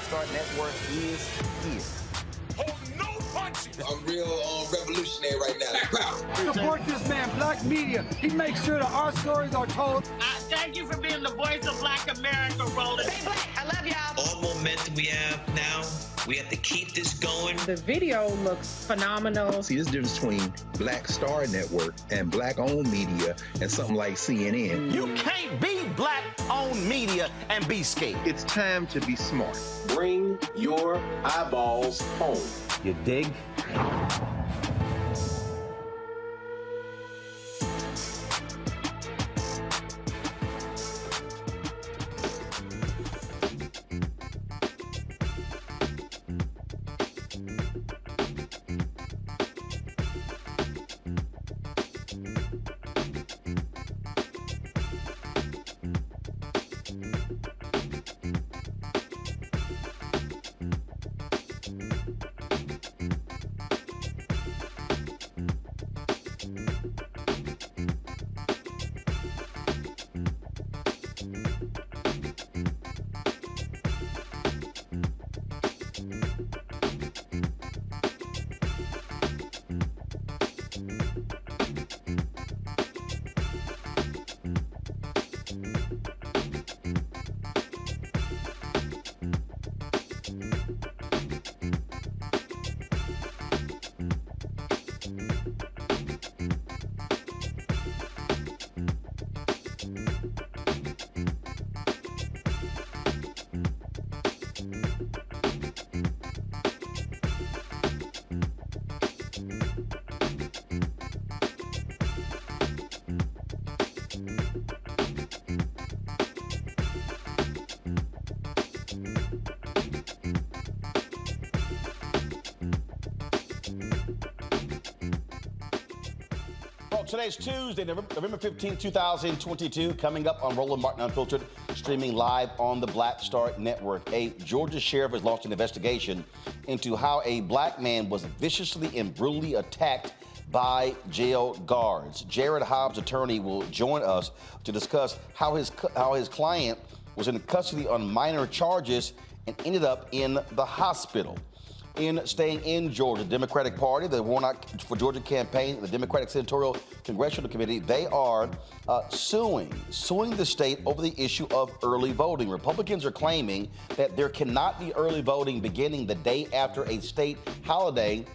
Start Network is here. Hold no punches. I'm real revolutionary right now. Support this man, Black Media. He makes sure that our stories are told. Thank you for being the voice of Black America, Roland. Stay black. I love y'all. All momentum we have now, we have to keep this going. The video looks phenomenal. See, this difference between Black Star Network and Black-owned media and something like CNN. You can't be Black-owned media and be scared. It's time to be smart. Bring your eyeballs home. You dig? Today's Tuesday, November 15, 2022, coming up on Roland Martin Unfiltered, streaming live on the Black Star Network. A Georgia sheriff has launched an investigation into how a black man was viciously and brutally attacked by jail guards. Jarrett Hobbs' attorney will join us to discuss how his client was in custody on minor charges and ended up in the hospital. In staying in Georgia, the Democratic Party, the Warnock for Georgia campaign, the Democratic Senatorial Congressional Committee, they are suing the state over the issue of early voting. Republicans are claiming that there cannot be early voting beginning the day after a state holiday,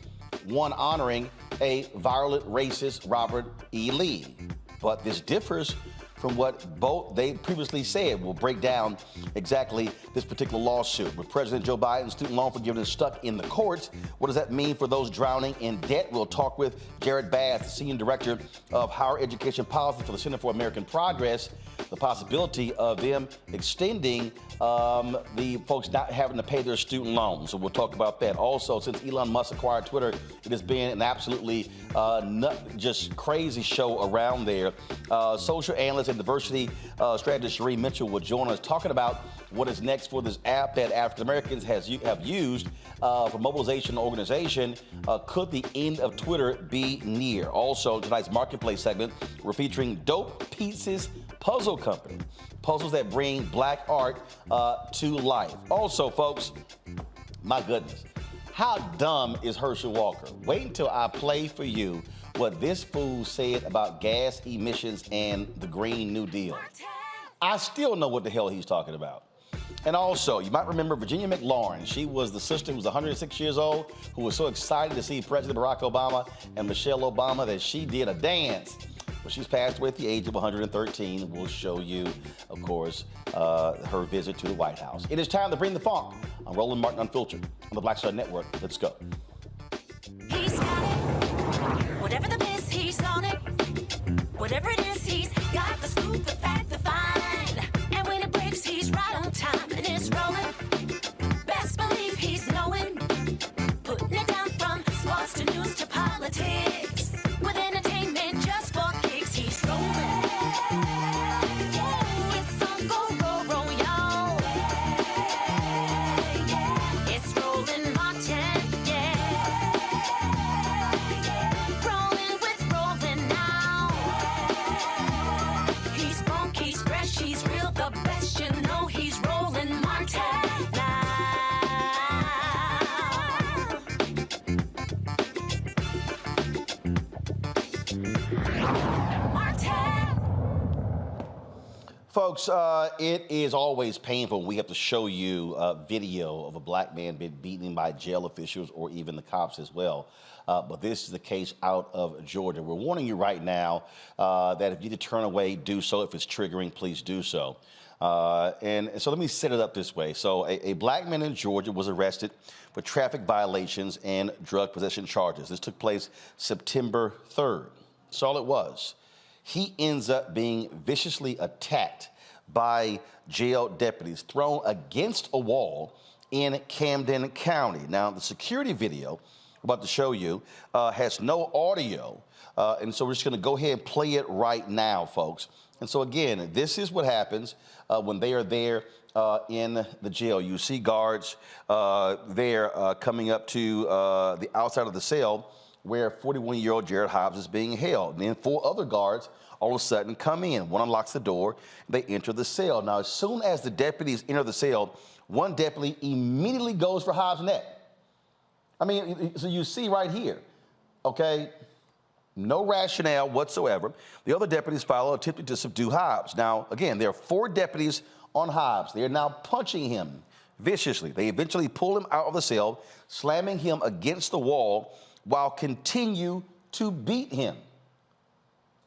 one honoring a violent racist Robert E. Lee. But this differs from what both they previously said. We'll break down exactly this particular lawsuit. With President Joe Biden's student loan forgiveness stuck in the courts, what does that mean for those drowning in debt? We'll talk with Jarrett Bass, the Senior Director of Higher Education Policy for the Center for American Progress, the possibility of them extending the folks not having to pay their student loans. So we'll talk about that. Also, since Elon Musk acquired Twitter, it has been an absolutely just crazy show around there. Social analyst and diversity strategist Sheree Mitchell will join us talking about what is next for this app that African Americans have used for mobilization and organization. Could the end of Twitter be near? Also, tonight's Marketplace segment, we're featuring Dope Pieces Puzzle Company. Puzzles that bring black art to life. Also, folks, my goodness, how dumb is Herschel Walker? Wait until I play for you what this fool said about gas emissions and the Green New Deal. I still know what the hell he's talking about. And also, you might remember Virginia McLaurin. She was the sister who was 106 years old, who was so excited to see President Barack Obama and Michelle Obama that she did a dance. Well, she's passed away at the age of 113. We'll show you, of course, her visit to the White House. It is time to bring the funk on Roland Martin Unfiltered on the Black Star Network. Let's go. He's got it. Whatever the biz, he's on it. Whatever it is, he's got the scoop, the fact, the find. And when it breaks, he's right on time and it's rolling. Best believe he's knowing. Putting it down from sports to news to politics. With entertainment just for kicks, he's rolling. It's on go, y'all. It's Roland Martin, Rolling with Roland now. Folks, it is always painful when we have to show you video of a black man being beaten by jail officials or even the cops as well. But this is the case out of Georgia. We're warning you right now that if you need to turn away, do so. If it's triggering, please do so. And so let me set it up this way. So a black man in Georgia was arrested for traffic violations and drug possession charges. This took place September 3rd. That's all it was. He ends up being viciously attacked by jail deputies, thrown against a wall in Camden County. Now, the security video I'm about to show you has no audio, and so we're just going to go ahead and play it right now, folks. And so, again, this is what happens when they are there in the jail. You see guards there coming up to the outside of the cell where 41-year-old Jarrett Hobbs is being held. And then 4 other guards all of a sudden come in. One unlocks the door, they enter the cell. Now, as soon as the deputies enter the cell, one deputy immediately goes for Hobbs' neck. I mean, so you see right here, okay, no rationale whatsoever. The other deputies follow, attempting to subdue Hobbs. Now, again, there are 4 deputies on Hobbs. They are now punching him viciously. They eventually pull him out of the cell, slamming him against the wall while continue to beat him.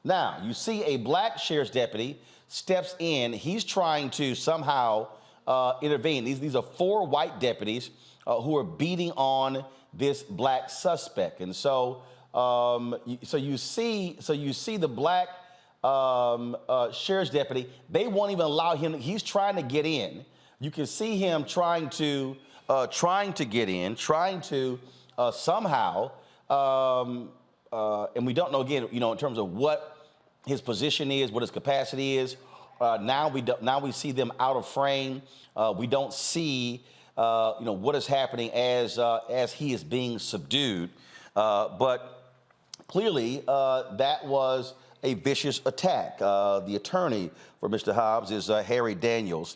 Now, you see a black sheriff's deputy steps in. He's trying to somehow intervene. These are 4 white deputies who are beating on this black suspect. And so, you see the black sheriff's deputy. They won't even allow him. He's trying to get in. You can see him trying to get in, trying to somehow. And we don't know, again, in terms of what his position is, what his capacity is. Now we see them out of frame. We don't see, what is happening as he is being subdued. But clearly, that was a vicious attack. The attorney for Mr. Hobbs is Harry Daniels.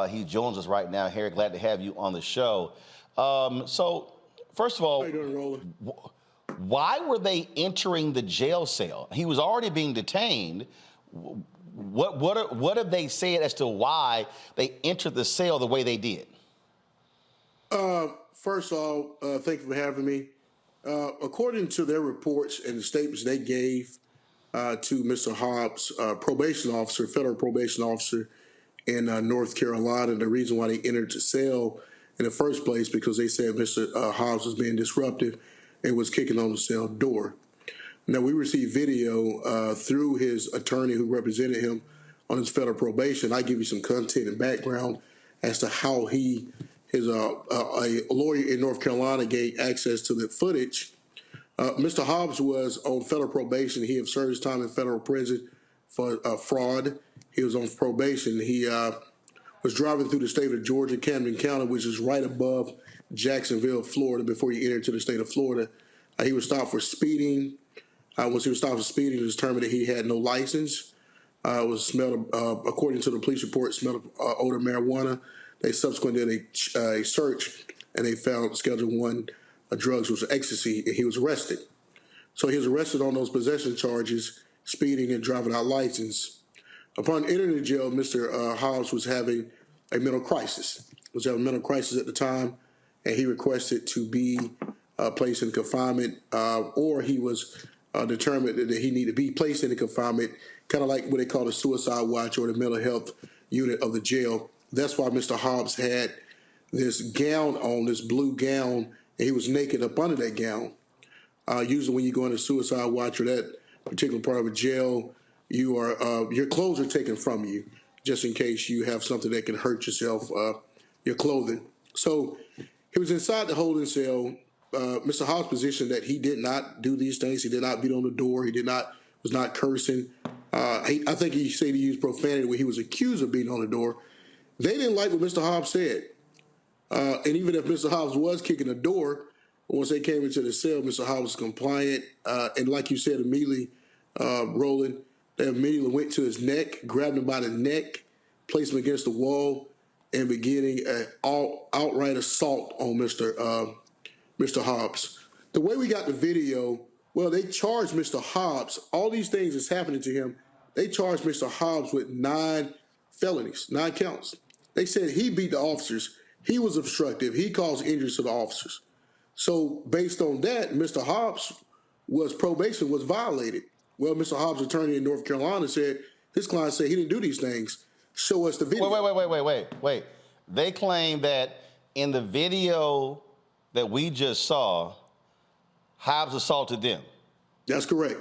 He joins us right now. Harry, glad to have you on the show. So, first of all, how you doing, Roland? Why were they entering the jail cell? He was already being detained. What have they said as to why they entered the cell the way they did? First of all, thank you for having me. According to their reports and the statements they gave to Mr. Hobbs, probation officer, federal probation officer in North Carolina, the reason why they entered the cell in the first place because they said Mr. Hobbs was being disruptive and was kicking on the cell door. Now, we received video through his attorney who represented him on his federal probation. I give you some content and background as to how a lawyer in North Carolina gained access to the footage. Mr. Hobbs was on federal probation. He had served his time in federal prison for fraud. He was on probation. He was driving through the state of Georgia, Camden County, which is right above Jacksonville, Florida, before he entered to the state of Florida. He was stopped for speeding. Once he was stopped for speeding, it was determined that he had no license. Was smelled, according to the police report, smelled of odor of marijuana. They subsequently did a search, and they found Schedule 1 drugs, which was ecstasy, and he was arrested. So he was arrested on those possession charges, speeding and driving without license. Upon entering the jail, Mr. Hobbs was having a mental crisis. He was having a mental crisis at the time, and he requested to be placed in confinement, or he was determined that he needed to be placed in confinement, kind of like what they call the suicide watch or the mental health unit of the jail. That's why Mr. Hobbs had this gown on, this blue gown, and he was naked up under that gown. Usually when you go into suicide watch or that particular part of a jail, your clothes are taken from you just in case you have something that can hurt yourself, your clothing. So he was inside the holding cell. Mr. Hobbs' position that he did not do these things. He did not beat on the door. He was not cursing. I think he said he used profanity when he was accused of beating on the door. They didn't like what Mr. Hobbs said. And even if Mr. Hobbs was kicking the door, once they came into the cell, Mr. Hobbs was compliant. And like you said immediately, Roland, they immediately went to his neck, grabbed him by the neck, placed him against the wall, and beginning an outright assault on Mr. Hobbs. The way we got the video, well, they charged Mr. Hobbs. All these things that's happening to him, they charged Mr. Hobbs with 9 felonies, 9 counts. They said he beat the officers. He was obstructive. He caused injuries to the officers. So based on that, Mr. Hobbs' probation was violated. Well, Mr. Hobbs' attorney in North Carolina said his client said he didn't do these things. Show us the video. Wait. They claim that in the video that we just saw, Hobbs assaulted them. That's correct.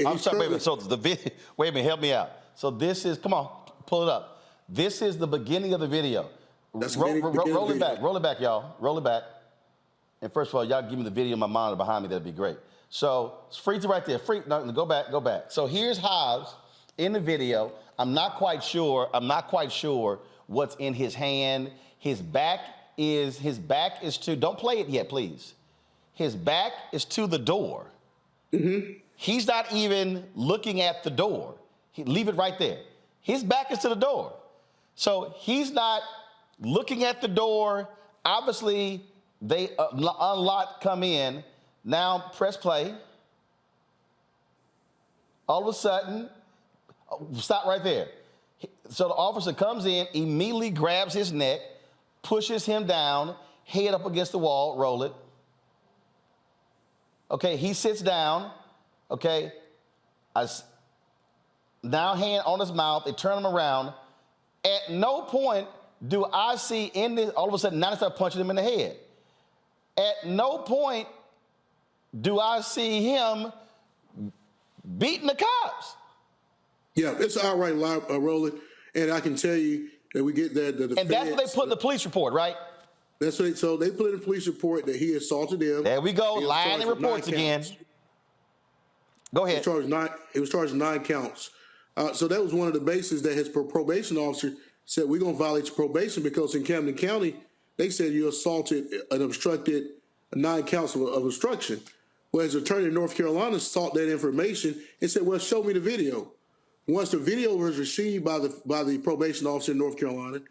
I'm sorry, wait a minute. So the video, wait a minute, help me out. So this is, come on, pull it up. This is the beginning of the video. That's roll it back, y'all. Roll it back. And first of all, y'all give me the video in my monitor behind me, that'd be great. So freeze it right there. No, go back. So here's Hobbs in the video. I'm not quite sure what's in his hand. His back is to, don't play it yet, please. His back is to the door. Mm-hmm. He's not even looking at the door. Leave it right there. His back is to the door. So he's not looking at the door. Obviously, they unlock, come in. Now press play. All of a sudden, stop right there. So the officer comes in, immediately grabs his neck, pushes him down, head up against the wall, roll it. Okay, he sits down. Okay, now hand on his mouth, they turn him around. At no point do I see in this, all of a sudden, now they start punching him in the head. At no point do I see him beating the cops. Yeah, it's outright live, Roland, and I can tell you that we get that. And that's what they put in the police report, right? That's right. So they put in the police report that he assaulted them. There we go, lying in reports again. Go ahead. He was charged 9 counts. So that was one of the bases that his probation officer said, we're going to violate your probation because in Camden County, they said you assaulted and obstructed 9 counts of obstruction. Well, his attorney in North Carolina sought that information and said, well, show me the video. Once the video was received by the probation officer in North Carolina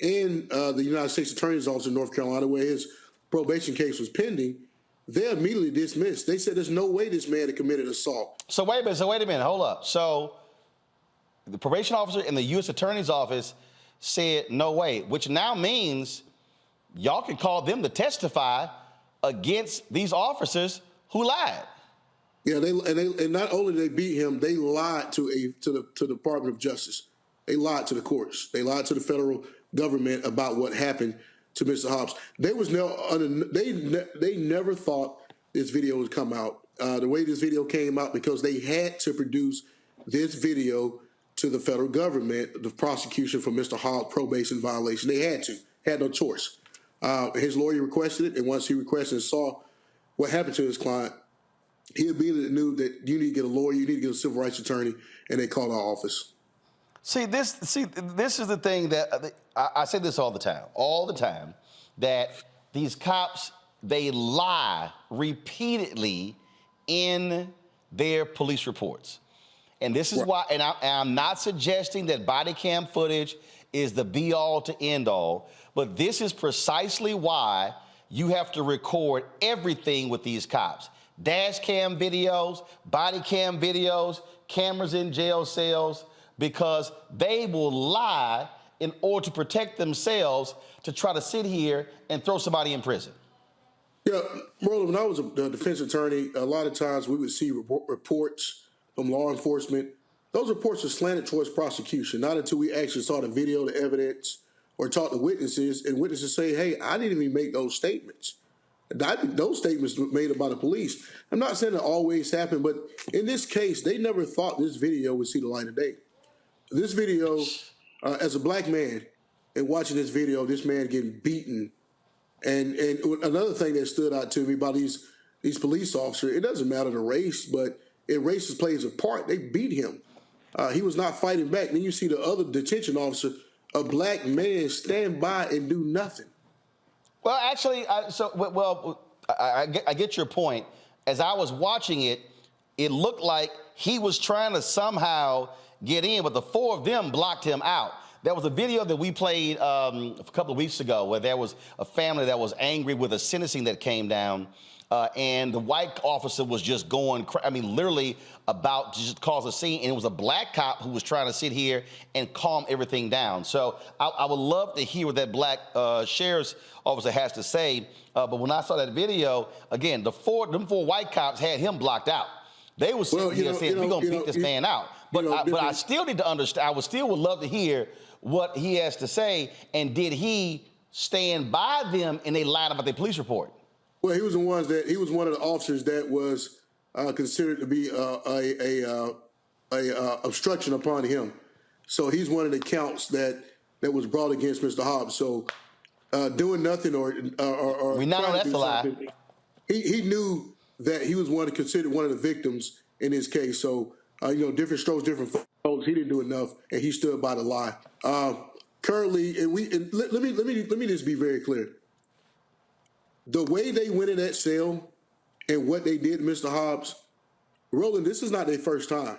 and the United States Attorney's Office in North Carolina, where his probation case was pending, they immediately dismissed. They said there's no way this man had committed assault. So wait a minute, hold up. So the probation officer in the U.S. Attorney's Office said no way, which now means y'all can call them to testify against these officers who lied. Yeah, and not only did they beat him, they lied to the Department of Justice. They lied to the courts. They lied to the federal government about what happened to Mr. Hobbs. They never thought this video would come out. The way this video came out, because they had to produce this video to the federal government, the prosecution for Mr. Hobbs' probation violation. They had no choice. His lawyer requested it, and once he requested and saw what happened to his client, he immediately knew that you need to get a lawyer, you need to get a civil rights attorney, and they called our office. This is the thing that I say this all the time, that these cops, they lie repeatedly in their police reports. And this is why, and I'm not suggesting that body cam footage is the be all to end all, but this is precisely why you have to record everything with these cops. Dash cam videos, body cam videos, cameras in jail cells, because they will lie in order to protect themselves to try to sit here and throw somebody in prison. Yeah, Roland, when I was a defense attorney, a lot of times we would see reports from law enforcement. Those reports are slanted towards prosecution, not until we actually saw the video, the evidence, or talked to witnesses, and witnesses say, hey, I didn't even make those statements. Those statements were made by the police. I'm not saying that always happened, but in this case, they never thought this video would see the light of day. This video, as a black man, and watching this video, this man getting beaten, and another thing that stood out to me about these police officers, it doesn't matter the race, but race plays a part. They beat him. He was not fighting back. Then you see the other detention officer, a black man, stand by and do nothing. Well, actually, I get your point. As I was watching it, it looked like he was trying to somehow get in, but the 4 of them blocked him out. there was a video that we played a couple of weeks ago where there was a family that was angry with a sentencing that came down, and the white officer was just going, literally about to just cause a scene, and it was a black cop who was trying to sit here and calm everything down. So I would love to hear what that black sheriff's officer has to say, but when I saw that video, again, them four white cops had him blocked out. They were sitting here saying, we're going to beat this man out. But I still need to understand, would love to hear what he has to say, and did he stand by them and they lied about their police report? Well, he was one of the officers that was considered to be a obstruction upon him. So he's one of the counts that was brought against Mr. Hobbs. So doing nothing or we now know that's a lie. He knew that he was considered one of the victims in this case. So different strokes, different folks. He didn't do enough, and he stood by the lie. Currently, let me just be very clear. The way they went in that cell and what they did to Mr. Hobbs, Roland, this is not their first time.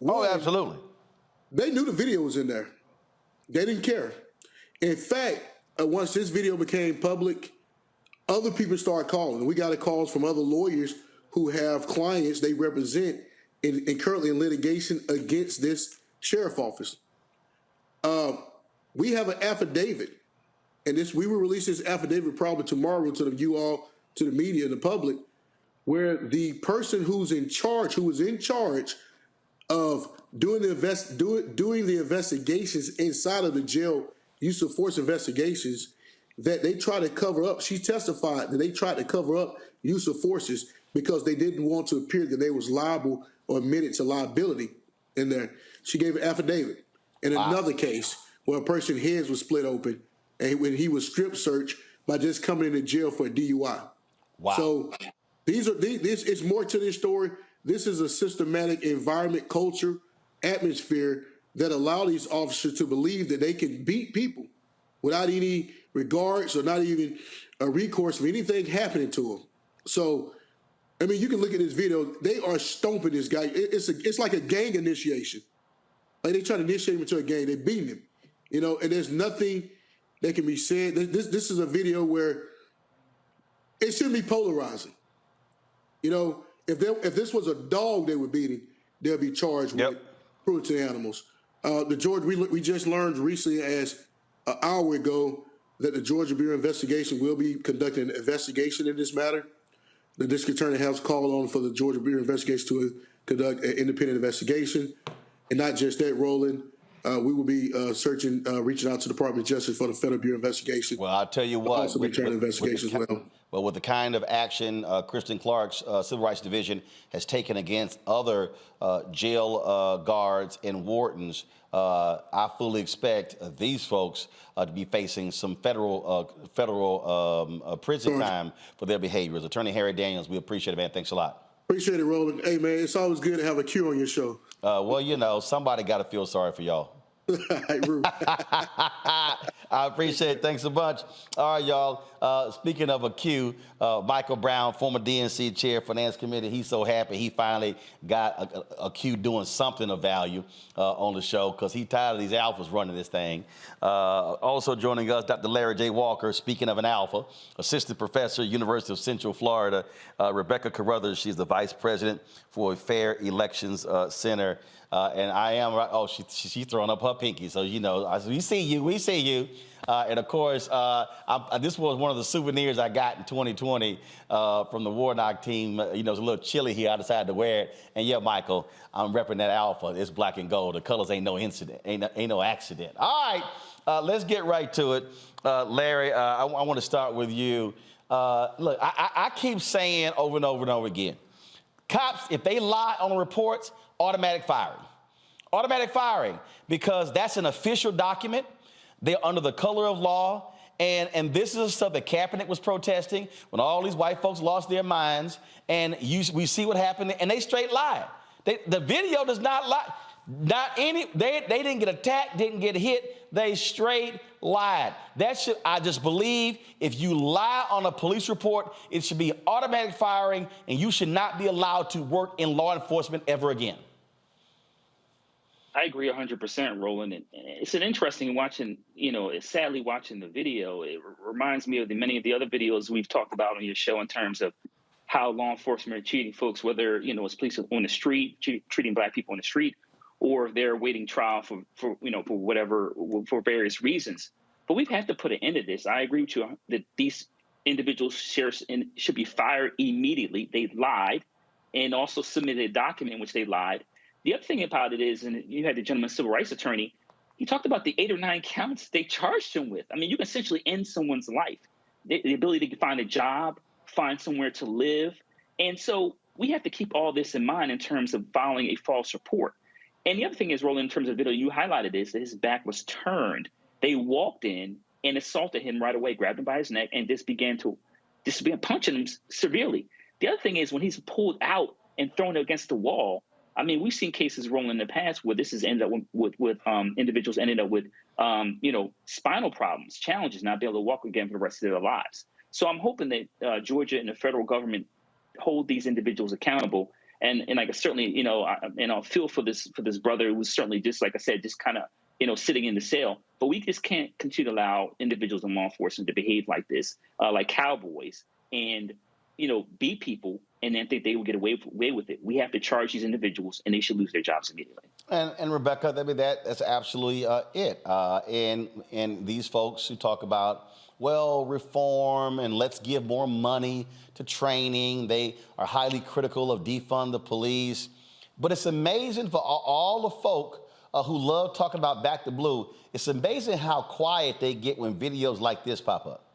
Oh, absolutely. They knew the video was in there. They didn't care. In fact, once this video became public, other people started calling. We got calls from other lawyers who have clients they represent and currently in litigation against this sheriff office. We have an affidavit, and we will release this affidavit probably tomorrow to the media, the public, where the person who was in charge of doing the investigations inside of the jail, use of force investigations, that they try to cover up. She testified that they tried to cover up use of forces because they didn't want to appear that they was liable or admitted to liability in there. She gave an affidavit. In another case where a person's heads was split open and when he was strip searched by just coming into jail for a DUI. Wow. So it's more to this story. This is a systematic environment, culture, atmosphere that allow these officers to believe that they can beat people without any regards or not even a recourse for anything happening to them. So, you can look at this video. They are stomping this guy. It's like a gang initiation. Like they try to initiate him into a gang. They're beating him, and there's nothing that can be said. This is a video where it shouldn't be polarizing. If this was a dog they were beating, they'll be charged with cruelty to animals. We just learned recently, as an hour ago, that the Georgia Bureau of Investigation will be conducting an investigation in this matter. The district attorney has called on for the Georgia Bureau of Investigation to conduct an independent investigation. And not just that, Roland, we will be reaching out to the Department of Justice for the Federal Bureau of Investigation. Well, I'll tell you what. Also return investigations as well. Well, with the kind of action Kristen Clark's Civil Rights Division has taken against other jail guards and wardens, I fully expect these folks to be facing some federal prison time for their behaviors. Attorney Harry Daniels, we appreciate it, man. Thanks a lot. Appreciate it, Roland. Hey, man, it's always good to have a Q on your show. Well, somebody got to feel sorry for y'all. I appreciate it. Thanks a bunch. All right, y'all. Speaking of a Q, Michael Brown, former DNC chair, Finance Committee, he's so happy he finally got a Q doing something of value on the show because he's tired of these alphas running this thing. Also joining us, Dr. Larry J. Walker, speaking of an alpha, assistant professor, University of Central Florida. Rebecca Carruthers, she's the vice president for Fair Elections Center. And I am, she's throwing up her pinky. So, we see you. And of course, this was one of the souvenirs I got in 2020 from the Warnock team. It's a little chilly here. I decided to wear it. And yeah, Michael, I'm repping that alpha. It's black and gold. The colors ain't no incident, ain't no accident. All right, let's get right to it. Larry, I want to start with you. Look, I keep saying over and over and over again, cops, if they lie on the reports, automatic firing. Automatic firing, because that's an official document. They're under the color of law. And this is the stuff that Kaepernick was protesting when all these white folks lost their minds. And we see what happened, and they straight lied. The video does not lie. They didn't get attacked, didn't get hit. They straight lied. I just believe if you lie on a police report, it should be automatic firing, and you should not be allowed to work in law enforcement ever again. I agree 100%, Roland. And it's an interesting watching, it's sadly watching the video. It reminds me of many of the other videos we've talked about on your show in terms of how law enforcement are treating folks, whether, it's police on the street, treating Black people on the street, or if they're waiting trial for whatever, for various reasons. But we've had to put an end to this. I agree with you that these individuals should be fired immediately. They lied and also submitted a document in which they lied. The other thing about it is, and you had the gentleman's civil rights attorney, he talked about the 8 or 9 counts they charged him with. I mean, you can essentially end someone's life, the ability to find a job, find somewhere to live. And so we have to keep all this in mind in terms of filing a false report. And the other thing is, Roland, in terms of the video you highlighted, is that his back was turned. They walked in and assaulted him right away, grabbed him by his neck, and just began punching him severely. The other thing is when he's pulled out and thrown against the wall, I mean, we've seen cases rolling in the past where this has ended up with individuals ended up with, spinal problems, challenges, not be able to walk again for the rest of their lives. So I'm hoping that Georgia and the federal government hold these individuals accountable. And like certainly, I'll feel for this brother who's certainly just, like I said, just kind of, sitting in the cell. But we just can't continue to allow individuals in law enforcement to behave like this, like cowboys, and beat people and then think they will get away with it. We have to charge these individuals, and they should lose their jobs immediately. And Rebecca, that's absolutely it. And these folks who talk about, well, reform and let's give more money to training, they are highly critical of defund the police. But it's amazing for all the folk who love talking about Back to Blue, it's amazing how quiet they get when videos like this pop up.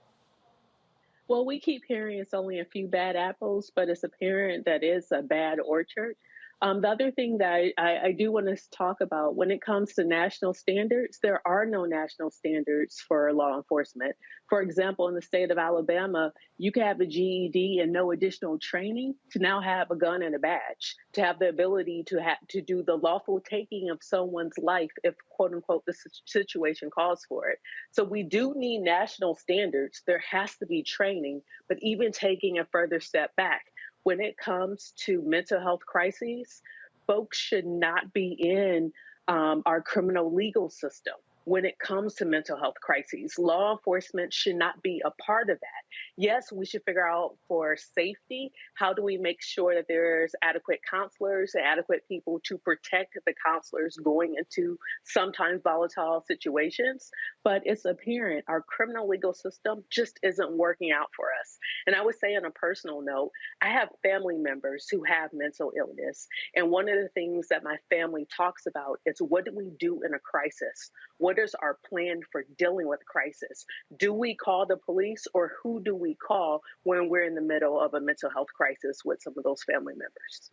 Well, we keep hearing it's only a few bad apples, but it's apparent that it's a bad orchard. The other thing that I do want to talk about when it comes to national standards, there are no national standards for law enforcement. For example, in the state of Alabama, you can have a GED and no additional training to now have a gun and a badge, to have the ability to do the lawful taking of someone's life if, quote unquote, the situation calls for it. So we do need national standards. There has to be training, but even taking a further step back, when it comes to mental health crises, folks should not be in our criminal legal system. When it comes to mental health crises, law enforcement should not be a part of that. Yes, we should figure out for safety, how do we make sure that there's adequate counselors and adequate people to protect the counselors going into sometimes volatile situations. But it's apparent our criminal legal system just isn't working out for us. And I would say on a personal note, I have family members who have mental illness. And one of the things that my family talks about is, what do we do in a crisis? What is our plan for dealing with crisis? Do we call the police, or who do we call when we're in the middle of a mental health crisis with some of those family members?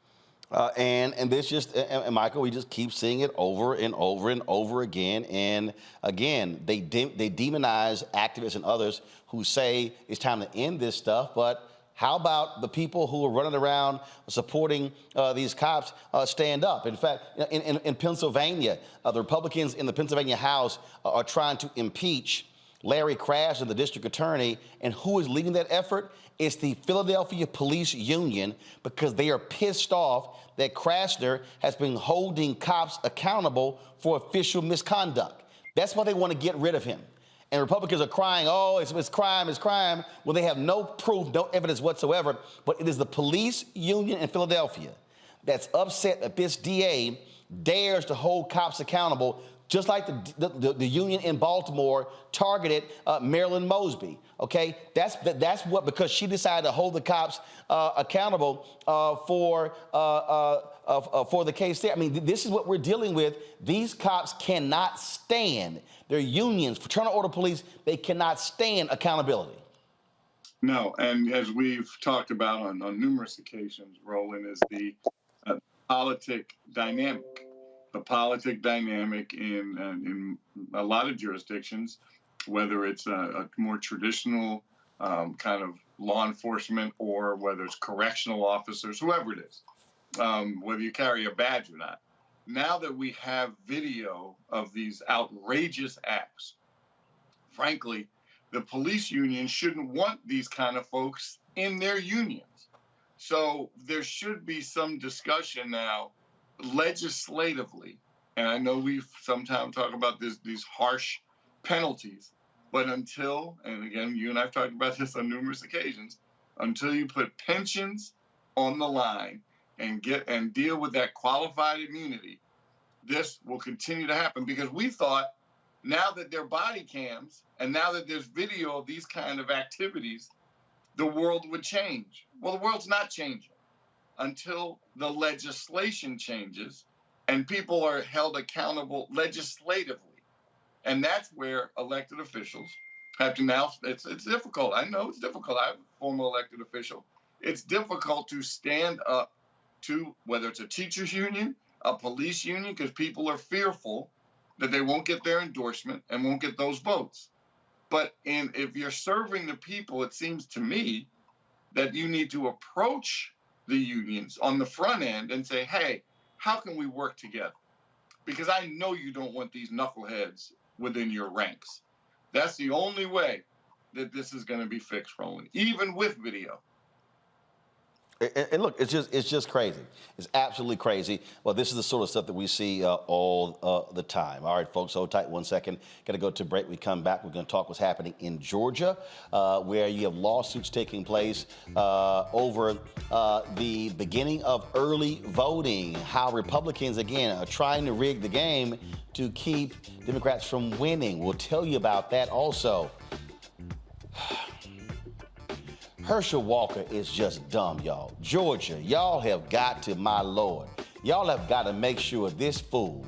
And this just, and Michael, we just keep seeing it over and over and over again. And again, they demonize activists and others who say it's time to end this stuff. But how about the people who are running around supporting these cops stand up? In fact, in Pennsylvania, the Republicans in the Pennsylvania House are trying to impeach Larry Krasner, the district attorney. And who is leading that effort? It's the Philadelphia Police Union, because they are pissed off that Krasner has been holding cops accountable for official misconduct. That's why they want to get rid of him. And Republicans are crying, oh, it's crime, it's crime, when they have no proof, no evidence whatsoever. But it is the police union in Philadelphia that's upset that this DA dares to hold cops accountable, just like the union in Baltimore targeted Marilyn Mosby. Okay, that's what, because she decided to hold the cops accountable for the case there. I mean, this is what we're dealing with. These cops cannot stand. Their unions, fraternal order police, they cannot stand accountability. No, and as we've talked about on numerous occasions, Roland, is the politic dynamic. The politic dynamic in a lot of jurisdictions, whether it's a more traditional kind of law enforcement, or whether it's correctional officers, whoever it is, whether you carry a badge or not. Now that we have video of these outrageous acts, frankly, the police union shouldn't want these kind of folks in their unions. So there should be some discussion now legislatively And I know we've sometimes talked about these harsh penalties, but until, and again, you and I have talked about this on numerous occasions, until you put pensions on the line and deal with that qualified immunity, this will continue to happen, because we thought now that there are body cams and now that there's video of these kind of activities, the world would change. Well, the world's not changing until the legislation changes and people are held accountable legislatively. And that's where elected officials have to now, it's difficult. I know it's difficult. I'm a former elected official. It's difficult to stand up to, whether it's a teachers union, a police union, because people are fearful that they won't get their endorsement and won't get those votes. But if you're serving the people, it seems to me that you need to approach the unions on the front end and say, hey, how can we work together? Because I know you don't want these knuckleheads within your ranks. That's the only way that this is going to be fixed, Roland, even with video. And look, it's just crazy. It's absolutely crazy. Well, this is the sort of stuff that we see all the time. All right, folks, hold tight 1 second. Got to go to break. We come back. We're going to talk what's happening in Georgia, where you have lawsuits taking place over the beginning of early voting, how Republicans, again, are trying to rig the game to keep Democrats from winning. We'll tell you about that also. Herschel Walker is just dumb, y'all. Georgia, y'all have got to, my Lord, y'all have got to make sure this fool,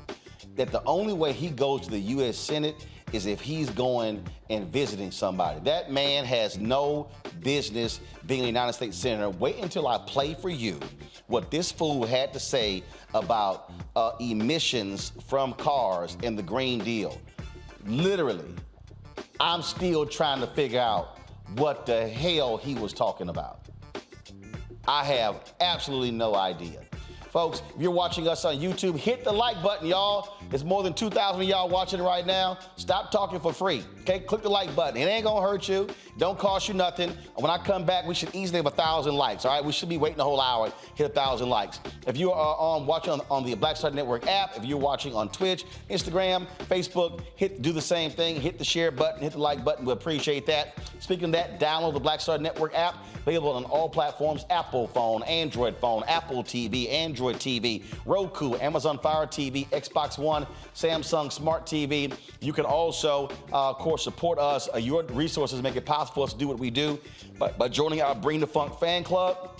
that the only way he goes to the U.S. Senate is if he's going and visiting somebody. That man has no business being a United States Senator. Wait until I play for you what this fool had to say about emissions from cars in the Green Deal. Literally, I'm still trying to figure out what the hell he was talking about. I have absolutely no idea. Folks, if you're watching us on YouTube, hit the like button, y'all. There's more than 2,000 of y'all watching right now. Stop talking for free, okay? Click the like button. It ain't gonna hurt you. Don't cost you nothing. And when I come back, we should easily have 1,000 likes, all right? We should be waiting a whole hour, hit 1,000 likes. If you are watching on the Black Star Network app, if you're watching on Twitch, Instagram, Facebook, do the same thing. Hit the share button, hit the like button. We appreciate that. Speaking of that, download the Black Star Network app, available on all platforms: Apple phone, Android phone, Apple TV, Android TV, Roku, Amazon Fire TV, Xbox One, Samsung Smart TV. You can also, of course, support us. Your resources make it possible for us to do what we do by joining our Bring the Funk fan club.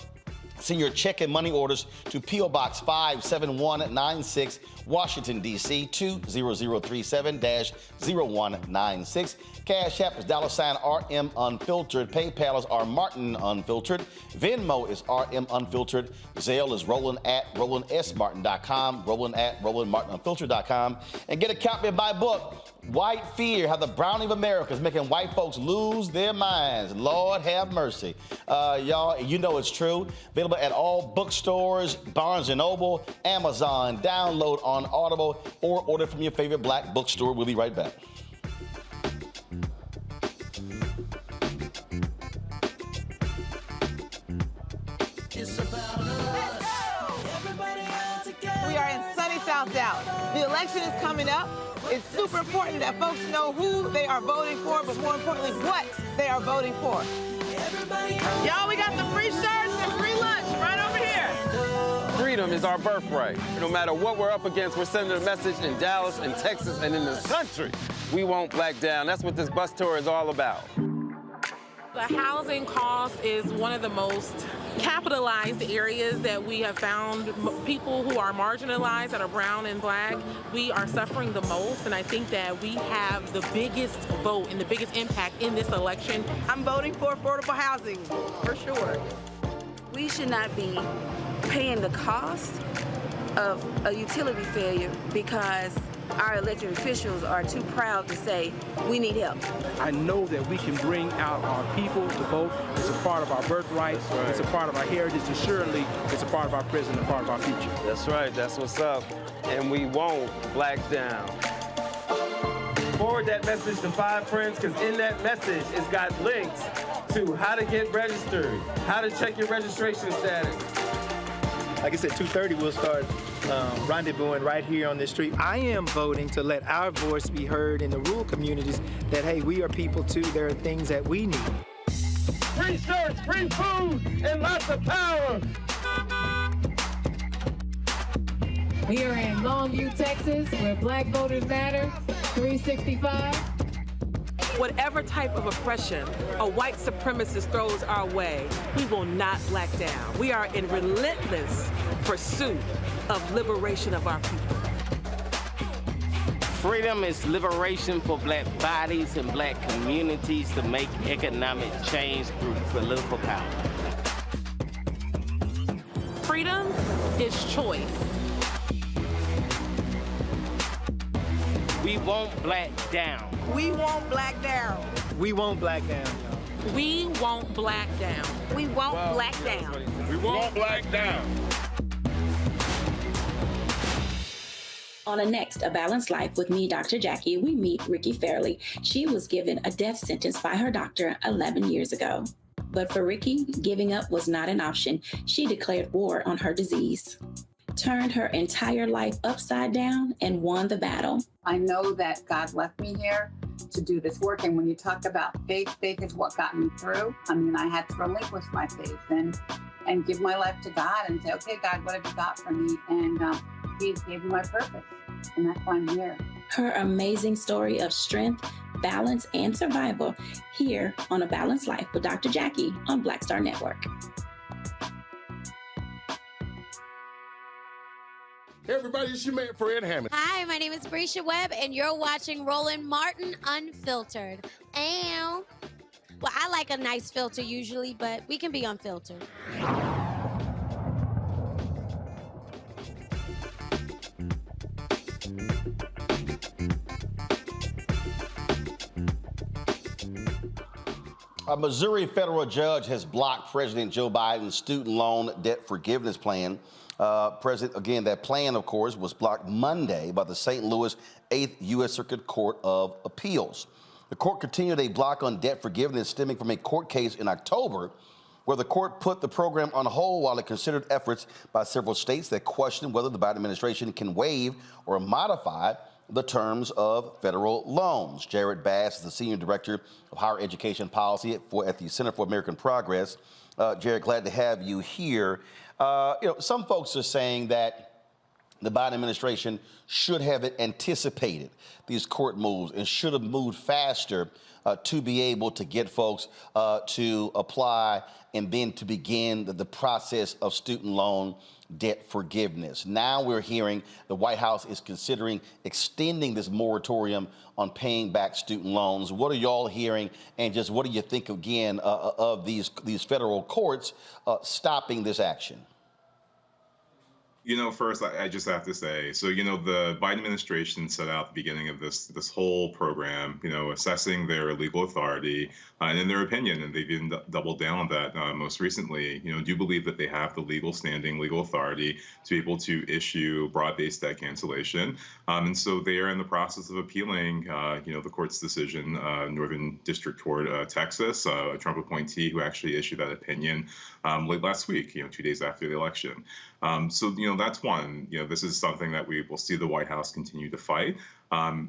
Send your check and money orders to P.O. Box 57196, Washington, D.C. 20037-0196. Cash App is $RM Unfiltered. PayPal is R Martin Unfiltered. Venmo is RM Unfiltered. Zelle is Roland at RolandSMartin.com. Roland at RolandMartinUnfiltered.com. And get a copy of my book, White Fear: How the Browning of America is Making White Folks Lose Their Minds. Lord have mercy. Y'all, you know it's true. Available at all bookstores, Barnes & Noble, Amazon. Download on Audible or order from your favorite black bookstore. We'll be right back. We are in sunny South Dallas. The election is coming up. It's super important that folks know who they are voting for, but more importantly, what they are voting for. Y'all, we got the free shirts and free lunch right over here. Freedom is our birthright. No matter what we're up against, we're sending a message in Dallas and Texas and in the country. We won't back down. That's what this bus tour is all about. The housing cost is one of the most capitalized areas that we have found. People who are marginalized, that are brown and black, we are suffering the most, and I think that we have the biggest vote and the biggest impact in this election. I'm voting for affordable housing, for sure. We should not be paying the cost of a utility failure because our elected officials are too proud to say, we need help. I know that we can bring out our people to vote. It's a part of our birthright. Right. It's a part of our heritage. And surely it's a part of our present and part of our future. That's right. That's what's up. And we won't black down. Forward that message to 5 friends, because in that message, it's got links to how to get registered, how to check your registration status. Like I said, 2:30 we'll start rendezvousing right here on this street. I am voting to let our voice be heard in the rural communities that, hey, we are people too. There are things that we need. Free shirts, free food, and lots of power. We are in Longview, Texas, where Black Voters Matter, 365. Whatever type of oppression a white supremacist throws our way, we will not back down. We are in relentless pursuit of liberation of our people. Freedom is liberation for black bodies and black communities to make economic change through political power. Freedom is choice. We won't black down. We won't black down. We won't black down, y'all. We won't black down. We won't black down. We won't black down. On the next A Balanced Life with me, Dr. Jackie, we meet Ricky Fairley. She was given a death sentence by her doctor 11 years ago. But for Ricky, giving up was not an option. She declared war on her disease, turned her entire life upside down, and won the battle. I know that God left me here to do this work. And when you talk about faith, faith is what got me through. I mean, I had to relinquish my faith and give my life to God and say, okay, God, what have you got for me? And He gave me my purpose. And that's why I'm here. Her amazing story of strength, balance, and survival here on A Balanced Life with Dr. Jackie on Black Star Network. Hey everybody, it's your man Fred Hammond. Hi, my name is Brescia Webb, and you're watching Roland Martin Unfiltered. Ow. Well, I like a nice filter usually, but we can be unfiltered. A Missouri federal judge has blocked President Joe Biden's student loan debt forgiveness plan. That plan, of course, was blocked Monday by the St. Louis 8th U.S. Circuit Court of Appeals. The court continued a block on debt forgiveness stemming from a court case in October where the court put the program on hold while it considered efforts by several states that questioned whether the Biden administration can waive or modify the terms of federal loans. Jarrett Bass is the Senior Director of Higher Education Policy at the Center for American Progress. Jarrett, glad to have you here. Some folks are saying that the Biden administration should have anticipated these court moves and should have moved faster to be able to get folks to apply and then to begin the process of student loan debt forgiveness. Now we're hearing the White House is considering extending this moratorium on paying back student loans. What are y'all hearing, and just what do you think again of these federal courts stopping this action? First, I just have to say, the Biden administration set out at the beginning of this whole program, assessing their legal authority and in their opinion, and they've even doubled down on that most recently, do believe that they have the legal standing, legal authority to be able to issue broad-based debt cancellation. And so they are in the process of appealing, the court's decision, Northern District Court, Texas, a Trump appointee who actually issued that opinion late last week, 2 days after the election. That's one. This is something that we will see the White House continue to fight,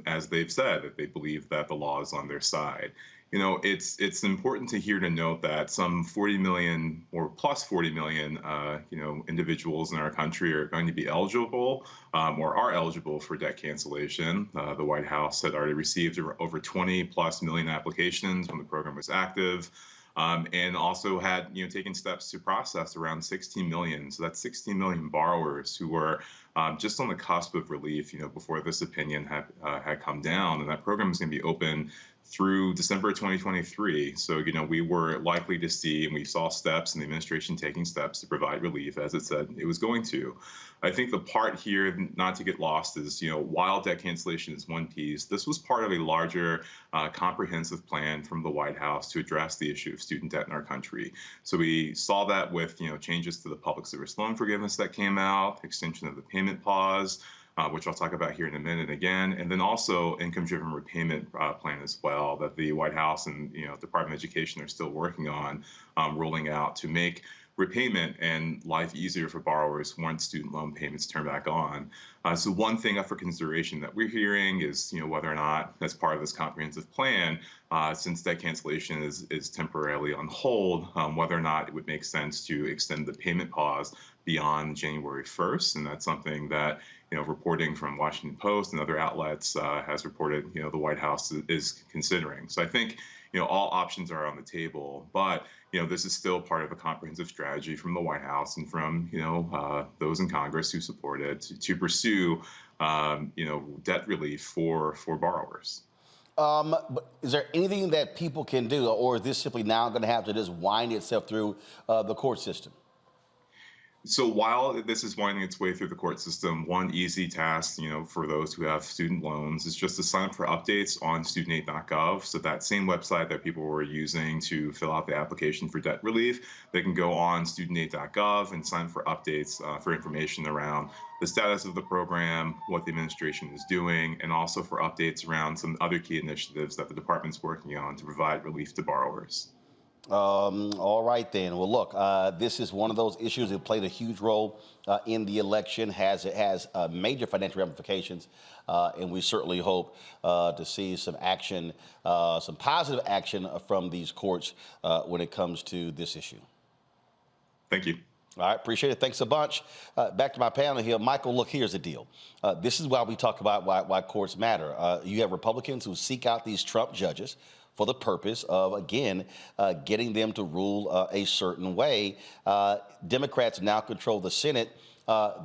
as they've said that they believe that the law is on their side. It's important to note that some 40 million or plus 40 million, individuals in our country are going to be eligible or are eligible for debt cancellation. The White House had already received over 20 plus million applications when the program was active. And also had taken steps to process around 16 million. So that's 16 million borrowers who were just on the cusp of relief, before this opinion had come down. And that program is going to be open through December 2023. So, we were likely to see, and we saw steps in the administration taking steps to provide relief, as it said it was going to. I think the part here, not to get lost, is, while debt cancellation is one piece, this was part of a larger comprehensive plan from the White House to address the issue of student debt in our country. So we saw that with, changes to the public service loan forgiveness that came out, extension of the payment pause, which I'll talk about here in a minute again, and then also income-driven repayment plan as well that the White House and Department of Education are still working on rolling out to make repayment and life easier for borrowers once student loan payments turn back on. So one thing up for consideration that we're hearing is, whether or not, as part of this comprehensive plan, since debt cancellation is temporarily on hold, whether or not it would make sense to extend the payment pause beyond January 1st. And that's something that, reporting from Washington Post and other outlets has reported, the White House is considering. So I think, all options are on the table, but, this is still part of a comprehensive strategy from the White House and from, those in Congress who support it to pursue, debt relief for borrowers. But is there anything that people can do, or is this simply now going to have to just wind itself through the court system? So while this is winding its way through the court system, one easy task, for those who have student loans is just to sign up for updates on studentaid.gov. So that same website that people were using to fill out the application for debt relief, they can go on studentaid.gov and sign up for updates for information around the status of the program, what the administration is doing, and also for updates around some other key initiatives that the department's working on to provide relief to borrowers. All right, then. Well, look, this is one of those issues that played a huge role in the election. It has major financial ramifications, and we certainly hope to see some action, some positive action from these courts when it comes to this issue. Thank you. All right, appreciate it. Thanks a bunch. Back to my panel here. Michael, look, here's the deal. This is why we talk about why courts matter. You have Republicans who seek out these Trump judges for the purpose of, again, getting them to rule a certain way. Democrats now control the Senate.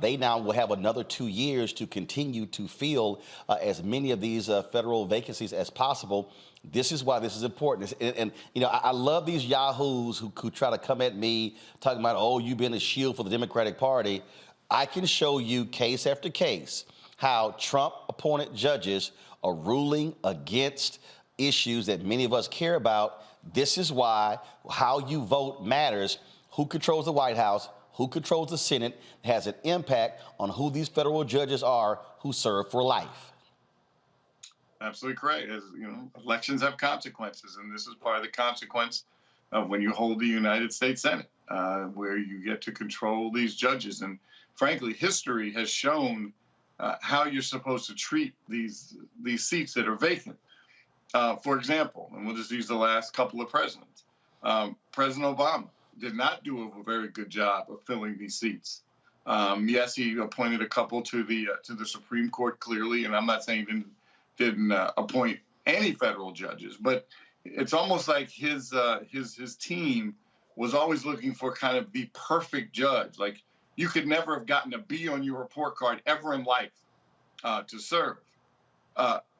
They now will have another 2 years to continue to fill as many of these federal vacancies as possible. This is why this is important. And I love these yahoos who try to come at me talking about, oh, you've been a shield for the Democratic Party. I can show you case after case how Trump-appointed judges are ruling against issues that many of us care about. This is why how you vote matters. Who controls the White House, who controls the Senate, has an impact on who these federal judges are who serve for life. Absolutely correct. As elections have consequences, and this is part of the consequence of when you hold the United States Senate, where you get to control these judges. And frankly, history has shown how you're supposed to treat these seats that are vacant. For example, and we'll just use the last couple of presidents, President Obama did not do a very good job of filling these seats. Yes, he appointed a couple to the Supreme Court, clearly, and I'm not saying he didn't appoint any federal judges, but it's almost like his team was always looking for kind of the perfect judge. Like, you could never have gotten a B on your report card ever in life to serve.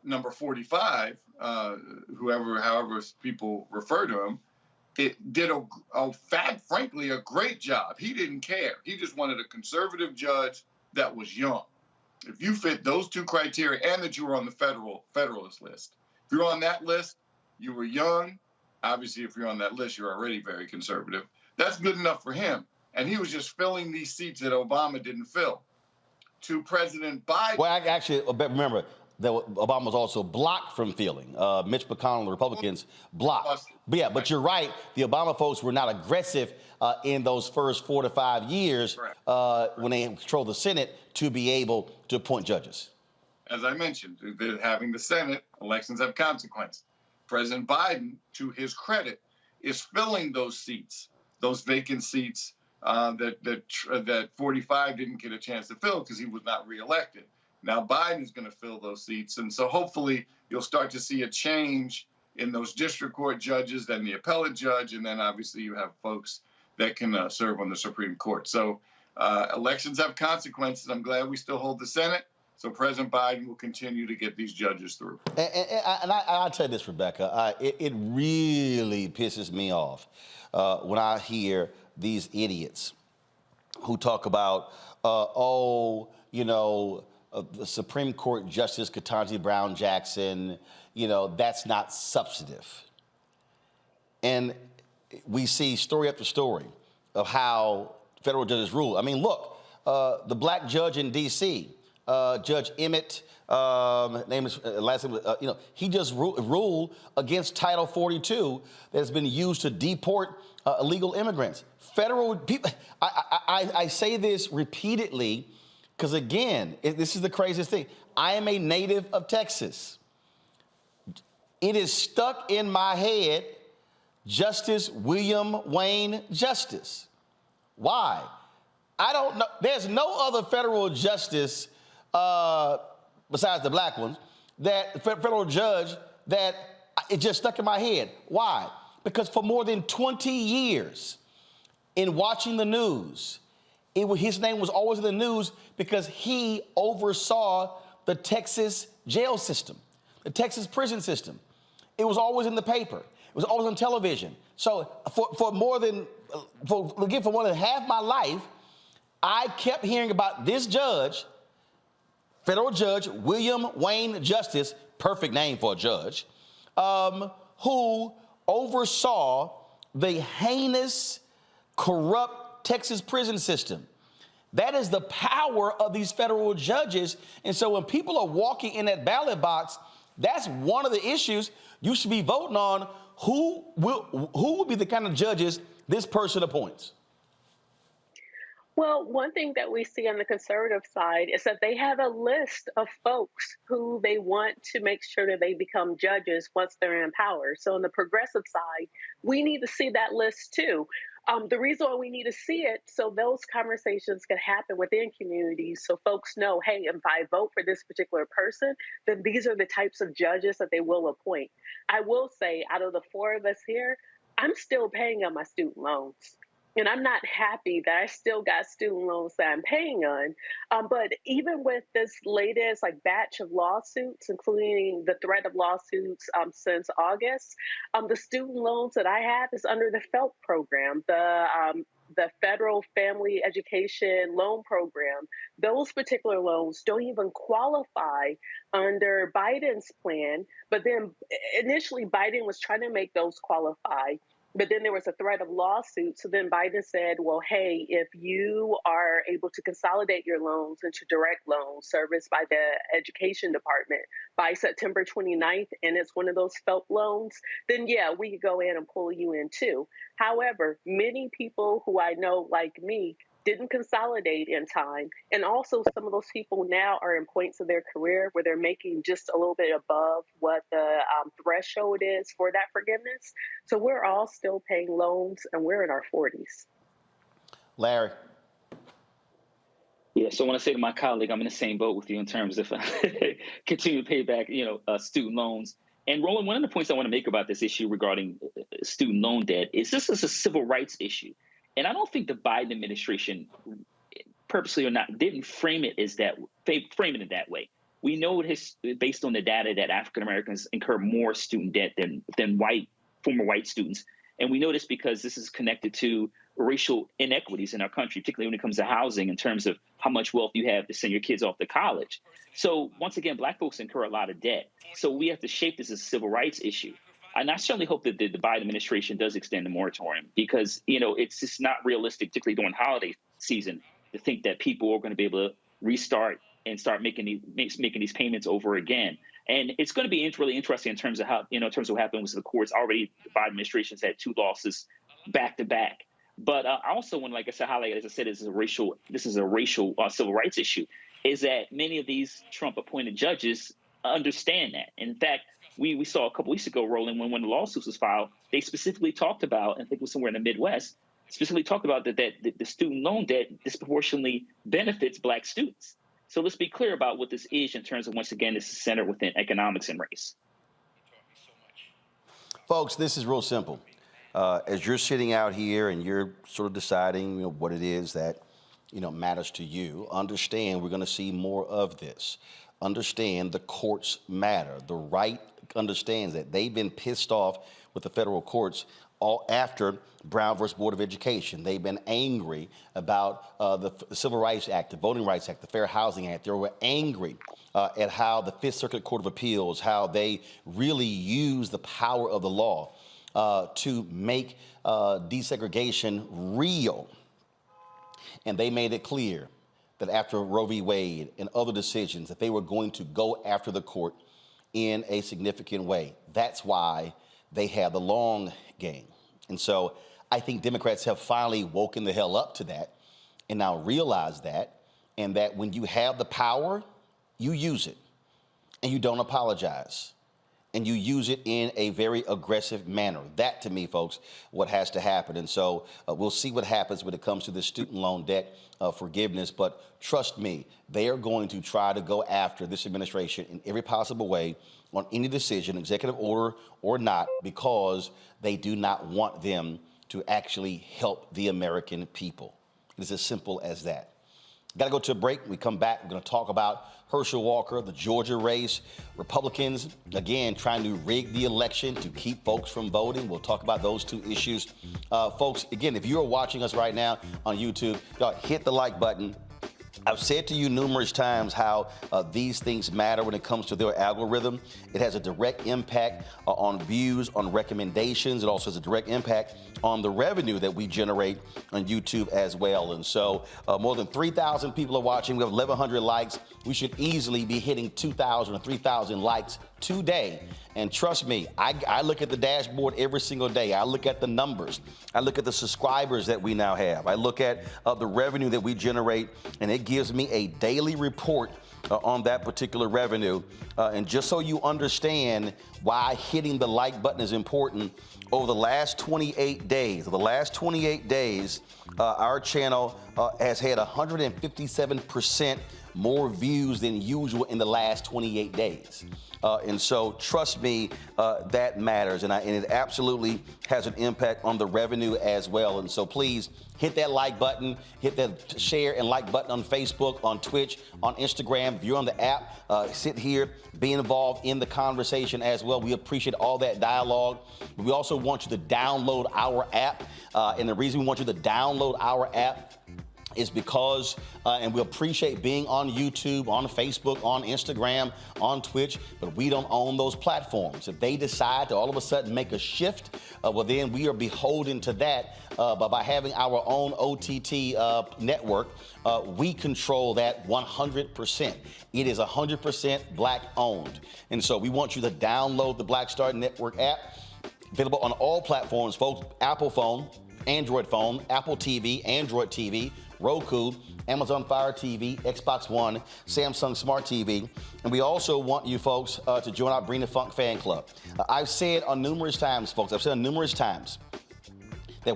Number 45, however people refer to him, it did frankly a great job. He didn't care. He just wanted a conservative judge that was young. If you fit those two criteria and that you were on the Federalist list, if you're on that list, you were young. Obviously, if you're on that list, you're already very conservative. That's good enough for him. And he was just filling these seats that Obama didn't fill. To President Biden. Well, actually, remember, that Obama was also blocked from filling. Mitch McConnell, the Republicans, blocked. But you're right. The Obama folks were not aggressive in those first 4 to 5 years when they controlled the Senate to be able to appoint judges. As I mentioned, having the Senate, elections have consequences. President Biden, to his credit, is filling those seats, those vacant seats that 45 didn't get a chance to fill because he was not reelected. Now Biden is going to fill those seats. And so hopefully you'll start to see a change in those district court judges, then the appellate judge, and then obviously you have folks that can serve on the Supreme Court. So elections have consequences. I'm glad we still hold the Senate. So President Biden will continue to get these judges through. And I'll tell you this, Rebecca, it really pisses me off when I hear these idiots who talk about, the Supreme Court Justice Ketanji Brown Jackson, that's not substantive. And we see story after story of how federal judges rule. I mean, look, the black judge in D.C. Judge Emmett, name is last name. He just ruled against Title 42 that has been used to deport illegal immigrants. Federal people. I say this repeatedly because again, this is the craziest thing. I am a native of Texas. It is stuck in my head. Justice William Wayne Justice. Why? I don't know. There's no other federal justice besides the black ones, that federal judge that it just stuck in my head. Why? Because for more than 20 years in watching the news, his name was always in the news because he oversaw the Texas jail system, the Texas prison system. It was always in the paper. It was always on television. So for more than half my life, I kept hearing about this judge, federal judge William Wayne Justice, perfect name for a judge, who oversaw the heinous, corrupt Texas prison system. That is the power of these federal judges. And so when people are walking in that ballot box, that's one of the issues you should be voting on. Who will be the kind of judges this person appoints? Well, one thing that we see on the conservative side is that they have a list of folks who they want to make sure that they become judges once they're in power. So on the progressive side, we need to see that list too. The reason why we need to see it, so those conversations can happen within communities, so folks know, hey, if I vote for this particular person, then these are the types of judges that they will appoint. I will say, out of the four of us here, I'm still paying on my student loans. And I'm not happy that I still got student loans that I'm paying on. But even with this latest batch of lawsuits, including the threat of lawsuits since August, the student loans that I have is under the FELP program, the Federal Family Education Loan Program. Those particular loans don't even qualify under Biden's plan. But then initially Biden was trying to make those qualify. But then there was a threat of lawsuit. So then Biden said, well, hey, if you are able to consolidate your loans into direct loans serviced by the education department by September 29th, and it's one of those FELP loans, then yeah, we could go in and pull you in too. However, many people who I know like me didn't consolidate in time. And also some of those people now are in points of their career where they're making just a little bit above what the threshold is for that forgiveness. So we're all still paying loans and we're in our 40s. Larry. Yeah, so I want to say to my colleague, I'm in the same boat with you in terms of continue to pay back, student loans. And Roland, one of the points I want to make about this issue regarding student loan debt is this is a civil rights issue. And I don't think the Biden administration, purposely or not, didn't frame it in that way. We know based on the data that African Americans incur more student debt than former white students. And we know this because this is connected to racial inequities in our country, particularly when it comes to housing in terms of how much wealth you have to send your kids off to college. So once again, Black folks incur a lot of debt. So we have to shape this as a civil rights issue. And I certainly hope that the Biden administration does extend the moratorium because, it's just not realistic, particularly during holiday season, to think that people are going to be able to restart and start making these payments over again. And it's going to be really interesting in terms of how, in terms of what happened with the courts. Already, the Biden administration's had 2 losses back to back. But I also want to, like I said, highlight, as I said, this is a racial civil rights issue, is that many of these Trump-appointed judges understand that. In fact, we saw a couple weeks ago, Roland, when the lawsuit was filed, they specifically talked about, and I think it was somewhere in the Midwest, specifically talked about that the student loan debt disproportionately benefits Black students. So let's be clear about what this is in terms of, once again, this is centered within economics and race. Folks, this is real simple. As you're sitting out here and you're sort of deciding, what it is that, matters to you, understand we're going to see more of this. Understand the courts matter. The right understands that. They've been pissed off with the federal courts all after Brown versus Board of Education. They've been angry about the Civil Rights Act, the Voting Rights Act, the Fair Housing Act. They were angry at how the Fifth Circuit Court of Appeals, how they really use the power of the law to make desegregation real. And they made it clear that after Roe v. Wade and other decisions that they were going to go after the court in a significant way. That's why they had the long game. And so I think Democrats have finally woken the hell up to that and now realize that, and that when you have the power, you use it and you don't apologize. And you use it in a very aggressive manner. That, to me, folks, what has to happen. And so we'll see what happens when it comes to the student loan debt forgiveness. But trust me, they are going to try to go after this administration in every possible way on any decision, executive order or not, because they do not want them to actually help the American people. It is as simple as that. Got to go to a break. When we come back, we're going to talk about Herschel Walker, the Georgia race. Republicans, again, trying to rig the election to keep folks from voting. We'll talk about those two issues. Folks, again, if you're watching us right now on YouTube, hit the like button. I've said to you numerous times how these things matter when it comes to their algorithm. It has a direct impact on views, on recommendations. It also has a direct impact on the revenue that we generate on YouTube as well. And so more than 3,000 people are watching. We have 1,100 likes. We should easily be hitting 2,000 or 3,000 likes today. And trust me, I look at the dashboard every single day. I look at the numbers. I look at the subscribers that we now have. I look at the revenue that we generate, and it gives me a daily report on that particular revenue. And just so you understand why hitting the like button is important, over the last 28 days, our channel has had 157% more views than usual in the last 28 days. And so trust me, that matters. And it absolutely has an impact on the revenue as well. And so please hit that like button, hit that share and like button on Facebook, on Twitch, on Instagram. If you're on the app, sit here, be involved in the conversation as well. We appreciate all that dialogue. But we also want you to download our app. And the reason we want you to download our app is because, and we appreciate being on YouTube, on Facebook, on Instagram, on Twitch, but we don't own those platforms. If they decide to all of a sudden make a shift, well, then we are beholden to that. But by having our own OTT network, we control that 100%. It is 100% Black owned. And so we want you to download the Black Star Network app, available on all platforms, folks. Apple phone, Android phone, Apple TV, Android TV, Roku, Amazon Fire TV, Xbox One, Samsung Smart TV. And we also want you folks to join our Bring the Funk fan club. I've said on numerous times, folks, that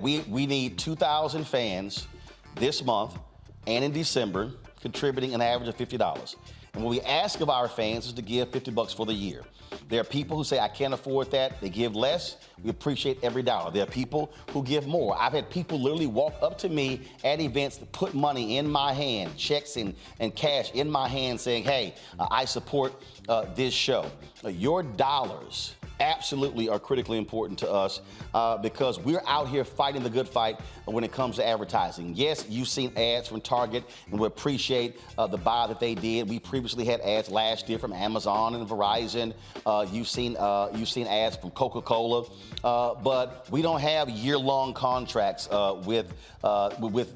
we need 2,000 fans this month and in December, contributing an average of $50. And what we ask of our fans is to give $50 for the year. There are people who say, I can't afford that. They give less. We appreciate every dollar. There are people who give more. I've had people literally walk up to me at events to put money in my hand, checks and cash in my hand, saying, hey, I support this show. Your dollars absolutely are critically important to us because we're out here fighting the good fight when it comes to advertising. Yes, you've seen ads from Target, and we appreciate the buy that they did. We previously had ads last year from Amazon and Verizon. You've seen ads from Coca-Cola, but we don't have year-long contracts with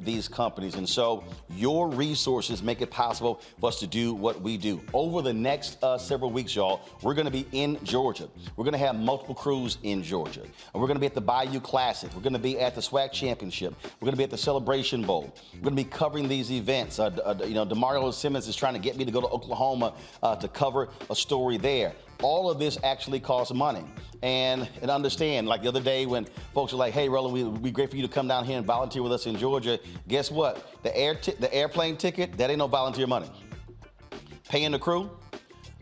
these companies. And so your resources make it possible for us to do what we do. Over the next several weeks, y'all, we're going to be in Georgia. We're going to have multiple crews in Georgia. And we're going to be at the Bayou Classic. We're going to be at the SWAC Championship. We're going to be at the Celebration Bowl. We're going to be covering these events. DeMario Simmons is trying to get me to go to Oklahoma to cover a story there. All of this actually costs money. And understand, like the other day when folks are like, hey, Roland, we'd be great for you to come down here and volunteer with us in Georgia. Guess what? The airplane ticket, that ain't no volunteer money. Paying the crew,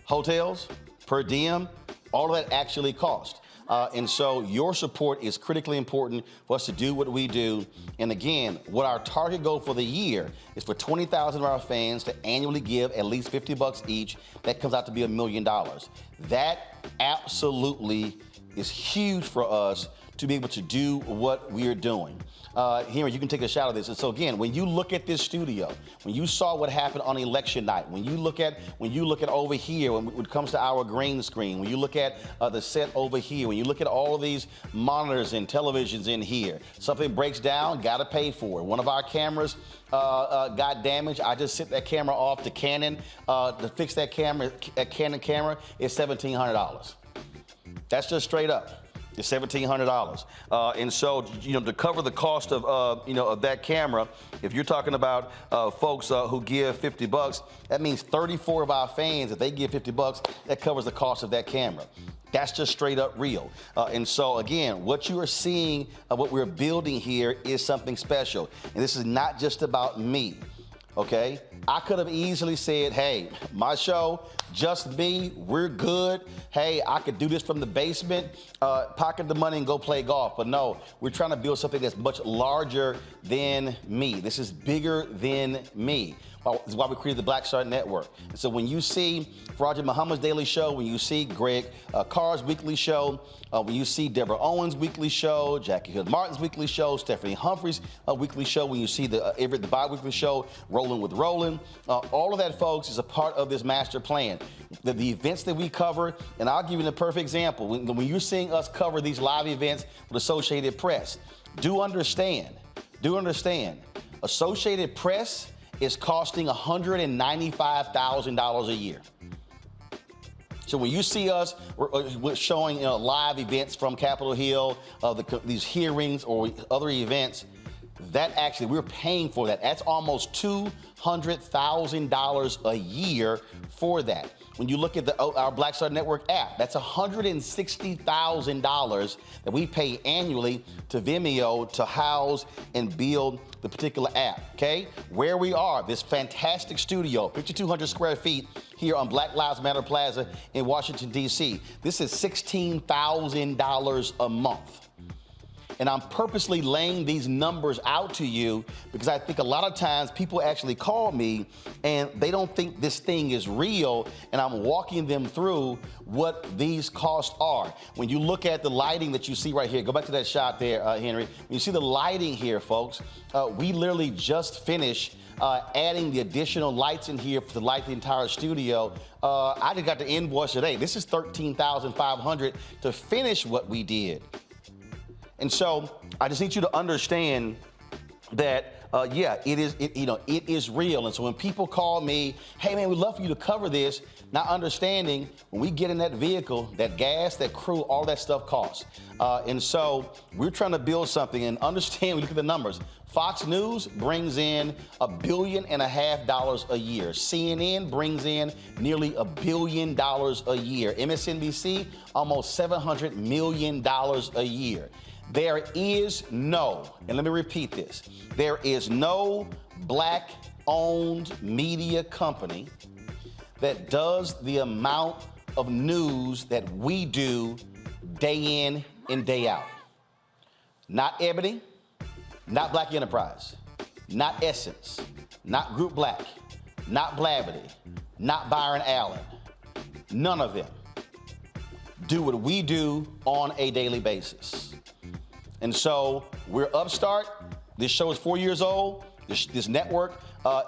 hotels, per diem, all of that actually costs. And so your support is critically important for us to do what we do. And again, what our target goal for the year is for 20,000 of our fans to annually give at least $50 each. That comes out to be $1 million. That absolutely is huge for us to be able to do what we're doing. Henry, you can take a shot of this. And so again, when you look at this studio, when you saw what happened on election night, when you look at over here, when it comes to our green screen, when you look at the set over here, when you look at all of these monitors and televisions in here, something breaks down, gotta pay for it. One of our cameras got damaged. I just sent that camera off to Canon to fix that camera. That Canon camera is $1,700. That's just straight up. It's $1,700, and so to cover the cost of of that camera, if you're talking about folks who give $50, that means 34 of our fans, if they give $50, that covers the cost of that camera. That's just straight up real. And so again, what you are seeing, what we're building here is something special, and this is not just about me. Okay, I could have easily said, hey, my show, just me, we're good. Hey, I could do this from the basement, pocket the money and go play golf. But no, we're trying to build something that's much larger than me. This is bigger than me. This is why we created the Black Star Network. And so when you see Faraja Muhammad's Daily Show, when you see Greg Carr's Weekly Show, when you see Deborah Owens' Weekly Show, Jackie Hood Martin's Weekly Show, Stephanie Humphrey's Weekly Show, when you see the Everett the Bi-Weekly Show, Roland with Roland, all of that, folks, is a part of this master plan. The events that we cover, and I'll give you a perfect example. When you're seeing us cover these live events with Associated Press, do understand, Associated Press is costing $195,000 a year. So when you see us we're showing live events from Capitol Hill, these hearings or other events, that actually we're paying for that. That's almost $200,000 a year for that. When you look at our Black Star Network app, that's $160,000 that we pay annually to Vimeo to house and build the particular app, okay? Where we are, this fantastic studio, 5,200 square feet here on Black Lives Matter Plaza in Washington, D.C. This is $16,000 a month. And I'm purposely laying these numbers out to you because I think a lot of times people actually call me and they don't think this thing is real, and I'm walking them through what these costs are. When you look at the lighting that you see right here, go back to that shot there, Henry. When you see the lighting here, folks, we literally just finished adding the additional lights in here to light the entire studio. I just got the invoice today. This is $13,500 to finish what we did. And so I just need you to understand that, it is real. And so when people call me, hey man, we'd love for you to cover this, not understanding when we get in that vehicle, that gas, that crew, all that stuff costs. And so we're trying to build something, and understand, we look at the numbers. Fox News brings in $1.5 billion a year. CNN brings in nearly $1 billion a year. MSNBC, almost $700 million a year. There is no, and let me repeat this, there is no black-owned media company that does the amount of news that we do day in and day out. Not Ebony, not Black Enterprise, not Essence, not Group Black, not Blavity, not Byron Allen. None of them do what we do on a daily basis. And so we're upstart. This show is 4 years old. This network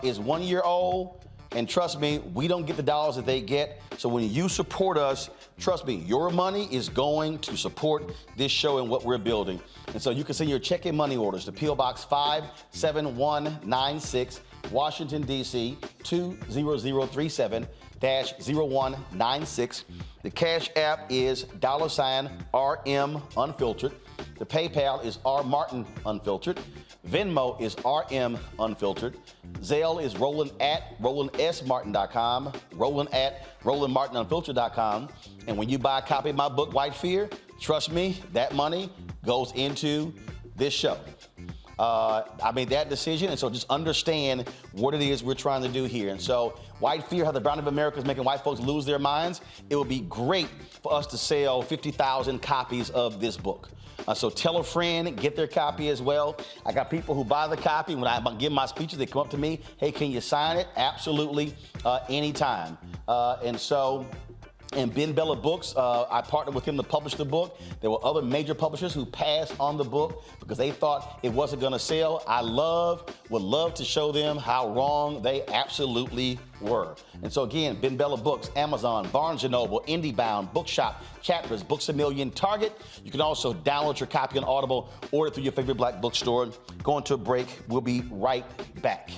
is 1 year old. And trust me, we don't get the dollars that they get. So when you support us, trust me, your money is going to support this show and what we're building. And so you can send your check and money orders to P.O. Box 57196, Washington, D.C. 20037-0196. The Cash App is $RM Unfiltered. The PayPal is R Martin Unfiltered. Venmo is RM Unfiltered. Zelle is Roland at RolandSMartin.com. Roland at RolandMartinUnfiltered.com. And when you buy a copy of my book, White Fear, trust me, that money goes into this show. I made that decision, and so just understand what it is we're trying to do here. And so White Fear, how the browning of America is making white folks lose their minds. It would be great for us to sell 50,000 copies of this book. So tell a friend, get their copy as well. I got people who buy the copy. When I give my speeches, they come up to me, hey, can you sign it? Absolutely, anytime. And so And Ben Bella Books, I partnered with him to publish the book. There were other major publishers who passed on the book because they thought it wasn't going to sell. I would love to show them how wrong they absolutely were. And so again, Ben Bella Books, Amazon, Barnes & Noble, IndieBound, Bookshop, Chapters, Books A Million, Target. You can also download your copy on Audible, order through your favorite black bookstore. Going to a break. We'll be right back.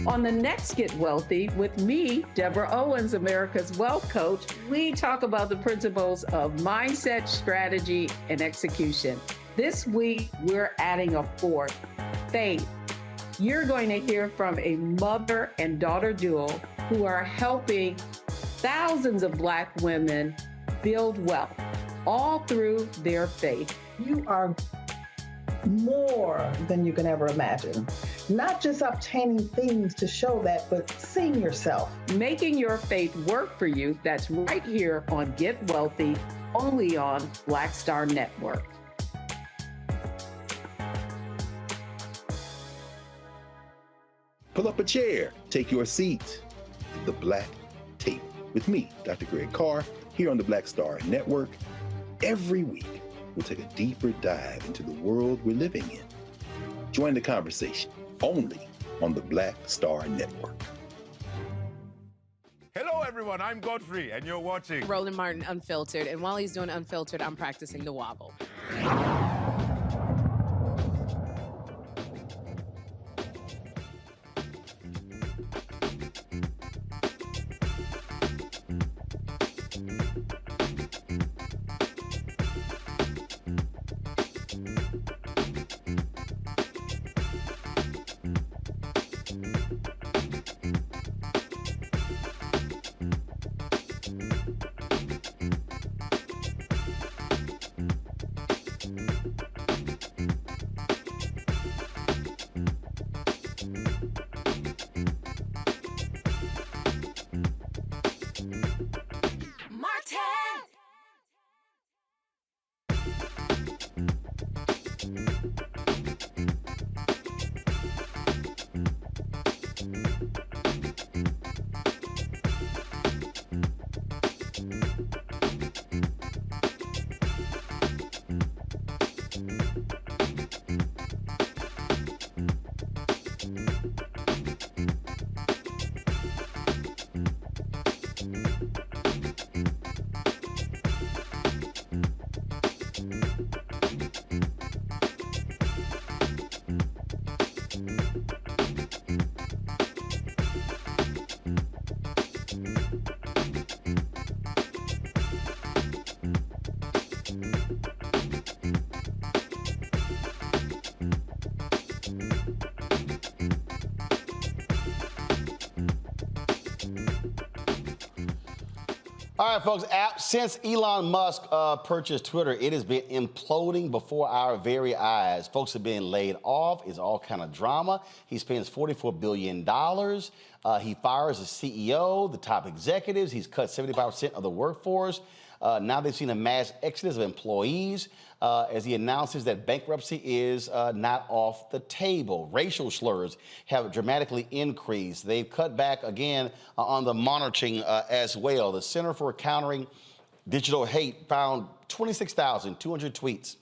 On the next Get Wealthy with me, Deborah Owens, America's Wealth Coach, we talk about the principles of mindset, strategy, and execution. This week, we're adding a fourth, faith. You're going to hear from a mother and daughter duo who are helping thousands of Black women build wealth, all through their faith. You are more than you can ever imagine. Not just obtaining things to show that, but seeing yourself. Making your faith work for you. That's right here on Get Wealthy, only on Black Star Network. Pull up a chair, take your seat at the Black Table with me, Dr. Greg Carr, here on the Black Star Network. Every week, we'll take a deeper dive into the world we're living in. Join the conversation only on the Black Star Network. Hello, everyone. I'm Godfrey, and you're watching Roland Martin Unfiltered. And while he's doing Unfiltered, I'm practicing the wobble. All right, folks, since Elon Musk purchased Twitter, it has been imploding before our very eyes. Folks have been laid off. It's all kind of drama. He spends $44 billion. He fires the CEO, the top executives. He's cut 75% of the workforce. Now they've seen a mass exodus of employees as he announces that bankruptcy is not off the table. Racial slurs have dramatically increased. They've cut back again on the monitoring as well. The Center for Countering Digital Hate found 26,200 tweets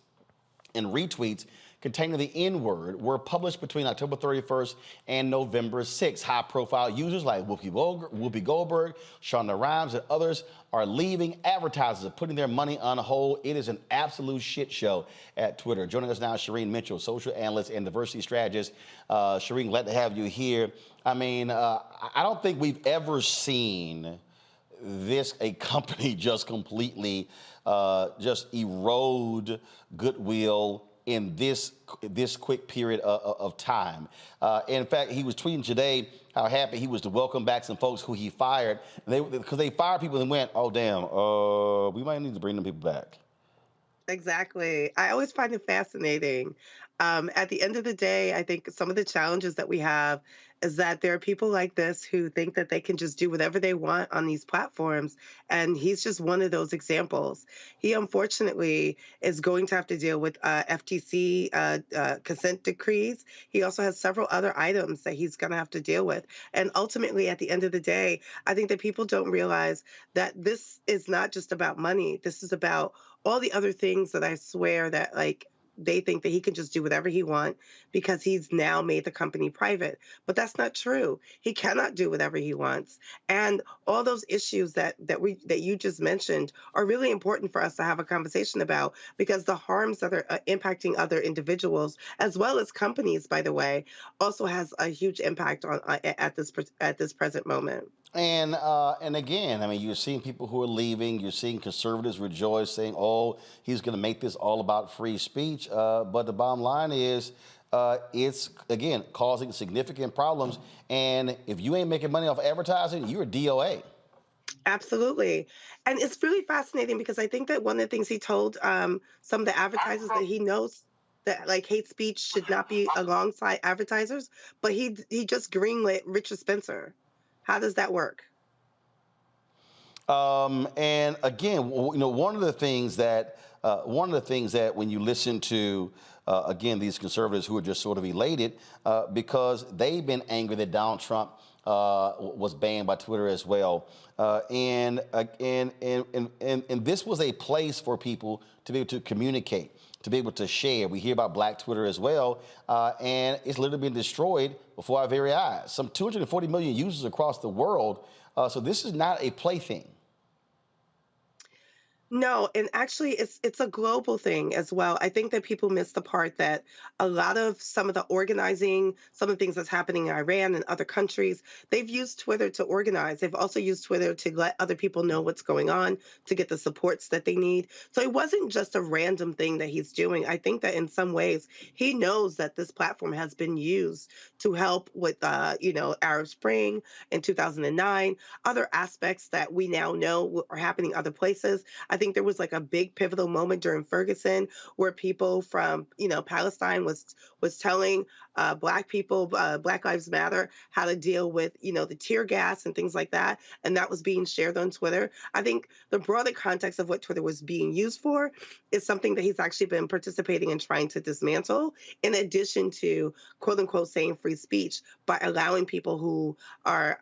and retweets containing the N-word were published between October 31st and November 6th. High-profile users like Whoopi Goldberg, Shonda Rhimes, and others are leaving. Advertisers are putting their money on hold. It is an absolute shit show at Twitter. Joining us now, Shireen Mitchell, social analyst and diversity strategist. Shireen, glad to have you here. I mean, I don't think we've ever seen a company just completely just erode goodwill in this quick period of time. In fact, he was tweeting today how happy he was to welcome back some folks who he fired. Because they fired people and went, oh, damn, we might need to bring them people back. Exactly. I always find it fascinating At the end of the day, I think some of the challenges that we have is that there are people like this who think that they can just do whatever they want on these platforms. And he's just one of those examples. He unfortunately is going to have to deal with FTC consent decrees. He also has several other items that he's going to have to deal with. And ultimately, at the end of the day, I think that people don't realize that this is not just about money. This is about all the other things that I swear that, like, they think that he can just do whatever he wants because he's now made the company private. But that's not true. He cannot do whatever he wants. And all those issues that you just mentioned are really important for us to have a conversation about, because the harms that are impacting other individuals, as well as companies, by the way, also has a huge impact on at this present moment. And again, I mean, you're seeing people who are leaving. You're seeing conservatives rejoice, saying, "Oh, he's going to make this all about free speech." But the bottom line is, it's again causing significant problems. And if you ain't making money off advertising, you're a DOA. Absolutely. And it's really fascinating because I think that one of the things he told some of the advertisers that he knows that, like, hate speech should not be alongside advertisers, but he just greenlit Richard Spencer. How does that work? And again, one of the things that when you listen to again these conservatives who are just sort of elated because they've been angry that Donald Trump was banned by Twitter as well, and this was a place for people to be able to communicate, to be able to share. We hear about Black Twitter as well, and it's literally been destroyed before our very eyes. Some 240 million users across the world. So this is not a plaything. No, and actually it's a global thing as well. I think that people miss the part that a lot of some of the organizing, some of the things that's happening in Iran and other countries, they've used Twitter to organize. They've also used Twitter to let other people know what's going on, to get the supports that they need. So it wasn't just a random thing that he's doing. I think that in some ways he knows that this platform has been used to help with, Arab Spring in 2009, other aspects that we now know are happening other places. I think there was like a big pivotal moment during Ferguson where people from, Palestine was telling Black people, Black Lives Matter, how to deal with, the tear gas and things like that. And that was being shared on Twitter. I think the broader context of what Twitter was being used for is something that he's actually been participating in trying to dismantle, in addition to, quote unquote, saying free speech, by allowing people who are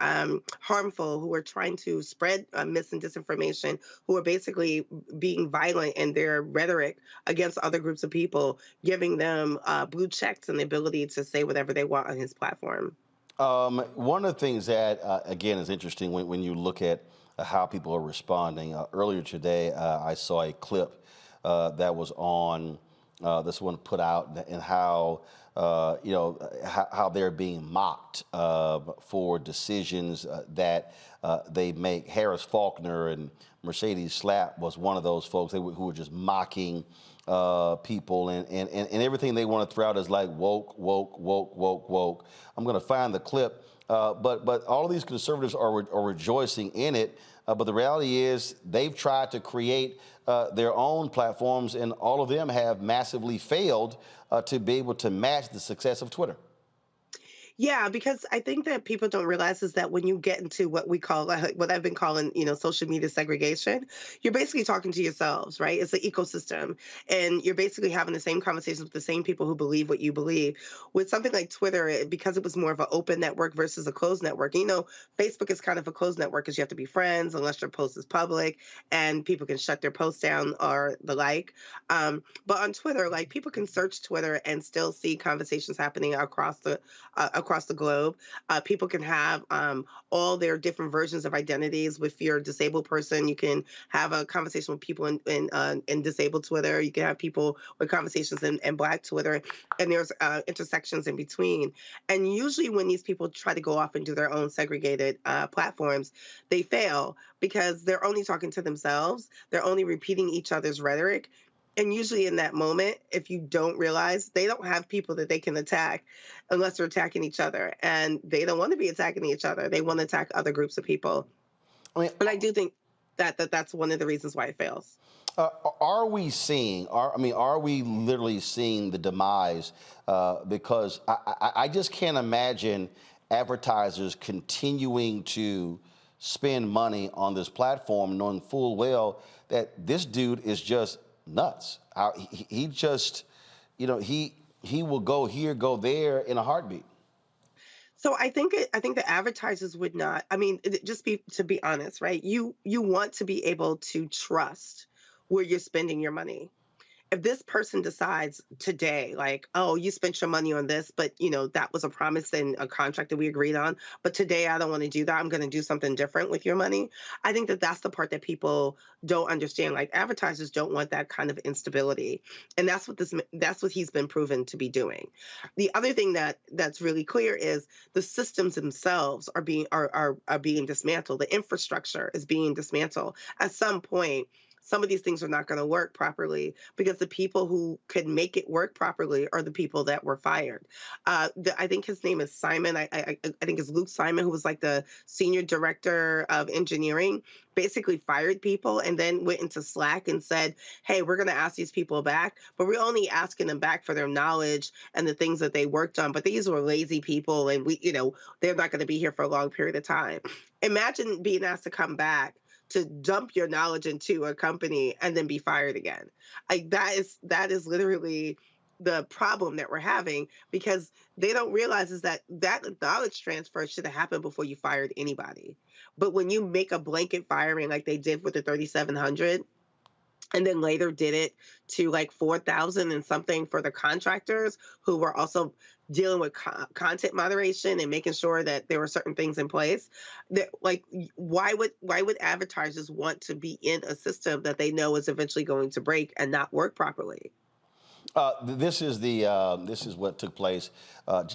harmful, who are trying to spread mis and disinformation, who are basically being violent in their rhetoric against other groups of people, giving them blue checks and the ability to say whatever they want on his platform. One of the things that, again, is interesting when you look at how people are responding. Earlier today, I saw a clip that was on this one put out, and how how they're being mocked for decisions that they make. Harris Faulkner and Mercedes Slapp was one of those folks who were just mocking people, and everything they want to throw out is like woke, woke, woke, woke, woke. I'm going to find the clip, but all of these conservatives are rejoicing in it. But the reality is they've tried to create their own platforms, and all of them have massively failed to be able to match the success of Twitter. Yeah, because I think that people don't realize is that when you get into what we call, what I've been calling, social media segregation, you're basically talking to yourselves, right? It's an ecosystem. And you're basically having the same conversations with the same people who believe what you believe. With something like Twitter, because it was more of an open network versus a closed network, Facebook is kind of a closed network because you have to be friends unless your post is public, and people can shut their posts down or the like. But on Twitter, like, people can search Twitter and still see conversations happening across the globe. People can have all their different versions of identities. If you're a disabled person, you can have a conversation with people in disabled Twitter. You can have people with conversations in Black Twitter, and there's intersections in between. And usually when these people try to go off and do their own segregated platforms, they fail because they're only talking to themselves. They're only repeating each other's rhetoric. And usually in that moment, if you don't realize, they don't have people that they can attack unless they're attacking each other. And they don't want to be attacking each other. They want to attack other groups of people. But I do think that's one of the reasons why it fails. Are we seeing? Are we literally seeing the demise? Because I just can't imagine advertisers continuing to spend money on this platform, knowing full well that this dude is just nuts. He just, he will go here, go there in a heartbeat. So I think the advertisers would not. I mean, to be honest, right? You want to be able to trust where you're spending your money. If this person decides today, like, oh, you spent your money on this, but that was a promise and a contract that we agreed on, but today I don't want to do that. I'm going to do something different with your money. I think that's the part that people don't understand. Like, advertisers don't want that kind of instability, and that's what he's been proven to be doing. The other thing that's really clear is the systems themselves are being dismantled. The infrastructure is being dismantled. At some point, some of these things are not going to work properly because the people who could make it work properly are the people that were fired. I think his name is Simon. I think it's Luke Simon, who was like the senior director of engineering, basically fired people and then went into Slack and said, hey, we're going to ask these people back, but we're only asking them back for their knowledge and the things that they worked on. But these were lazy people, and they're not going to be here for a long period of time. Imagine being asked to come back to dump your knowledge into a company and then be fired again. Like, that is literally the problem that we're having, because they don't realize is that knowledge transfer should have happened before you fired anybody. But when you make a blanket firing like they did with the 3,700, and then later did it to like 4,000 and something for the contractors who were also dealing with content moderation and making sure that there were certain things in place, that, like, why would advertisers want to be in a system that they know is eventually going to break and not work properly? This is what took place.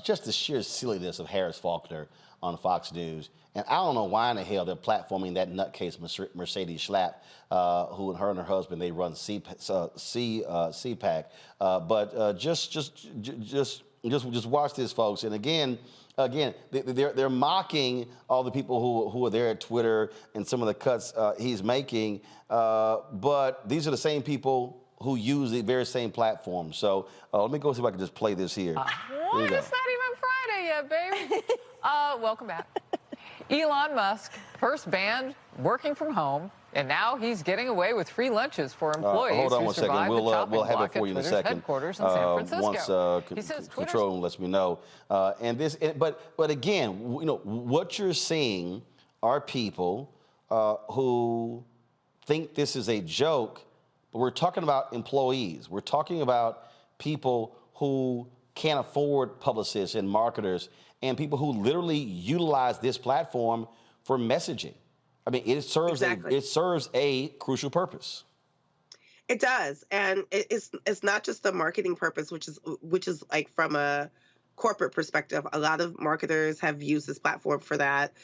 Just the sheer silliness of Harris Faulkner on Fox News. And I don't know why in the hell they're platforming that nutcase Mercedes Schlapp, who and her husband, they run CPAC. But just watch this, folks. And again, they're mocking all the people who are there at Twitter and some of the cuts he's making. But these are the same people who use the very same platform. So let me go see if I can just play this here. What? It's not even Friday yet, baby. Welcome back. Elon Musk first banned working from home, and now he's getting away with free lunches for employees. Hold on who one second. We'll have it for you in a second. Headquarters in San Francisco. Once he says Control lets me know. But again, what you're seeing are people who think this is a joke, but we're talking about employees. We're talking about people who can't afford publicists and marketers, and people who literally utilize this platform for messaging. I mean, it serves a crucial purpose. It does, and it's not just the marketing purpose, which is like from a corporate perspective. A lot of marketers have used this platform for that.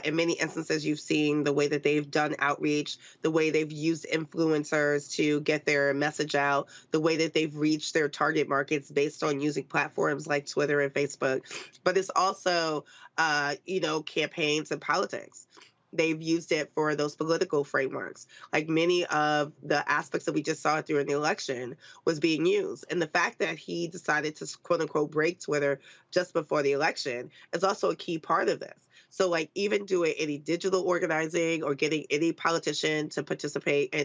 In many instances, you've seen the way that they've done outreach, the way they've used influencers to get their message out, the way that they've reached their target markets based on using platforms like Twitter and Facebook. But it's also, campaigns and politics. They've used it for those political frameworks. Like, many of the aspects that we just saw during the election was being used. And the fact that he decided to, quote unquote, break Twitter just before the election is also a key part of this. So, like, even doing any digital organizing or getting any politician to participate in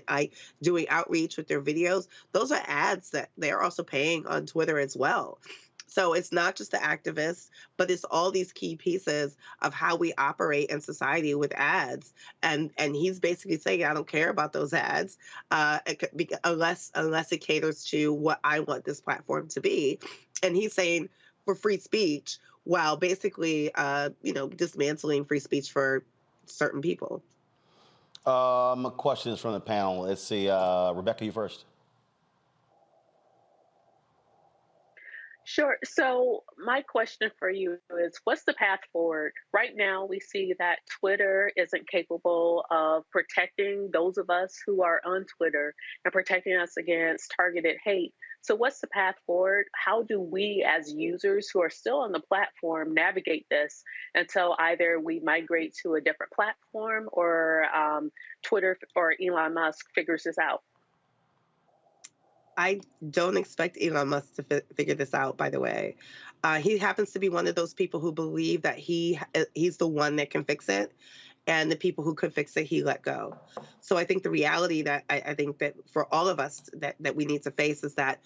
doing outreach with their videos, those are ads that they're also paying on Twitter as well. So it's not just the activists, but it's all these key pieces of how we operate in society with ads. And he's basically saying, I don't care about those ads unless it caters to what I want this platform to be. And he's saying for free speech, while basically, dismantling free speech for certain people. Questions from the panel. Let's see. Rebecca, you first. Sure. So my question for you is, what's the path forward? Right now, we see that Twitter isn't capable of protecting those of us who are on Twitter and protecting us against targeted hate. So what's the path forward? How do we as users who are still on the platform navigate this until either we migrate to a different platform or Twitter or Elon Musk figures this out? I don't expect Elon Musk to figure this out, by the way. He happens to be one of those people who believe that he's the one that can fix it, and the people who could fix it, he let go. So I think the reality that I think that for all of us that we need to face is that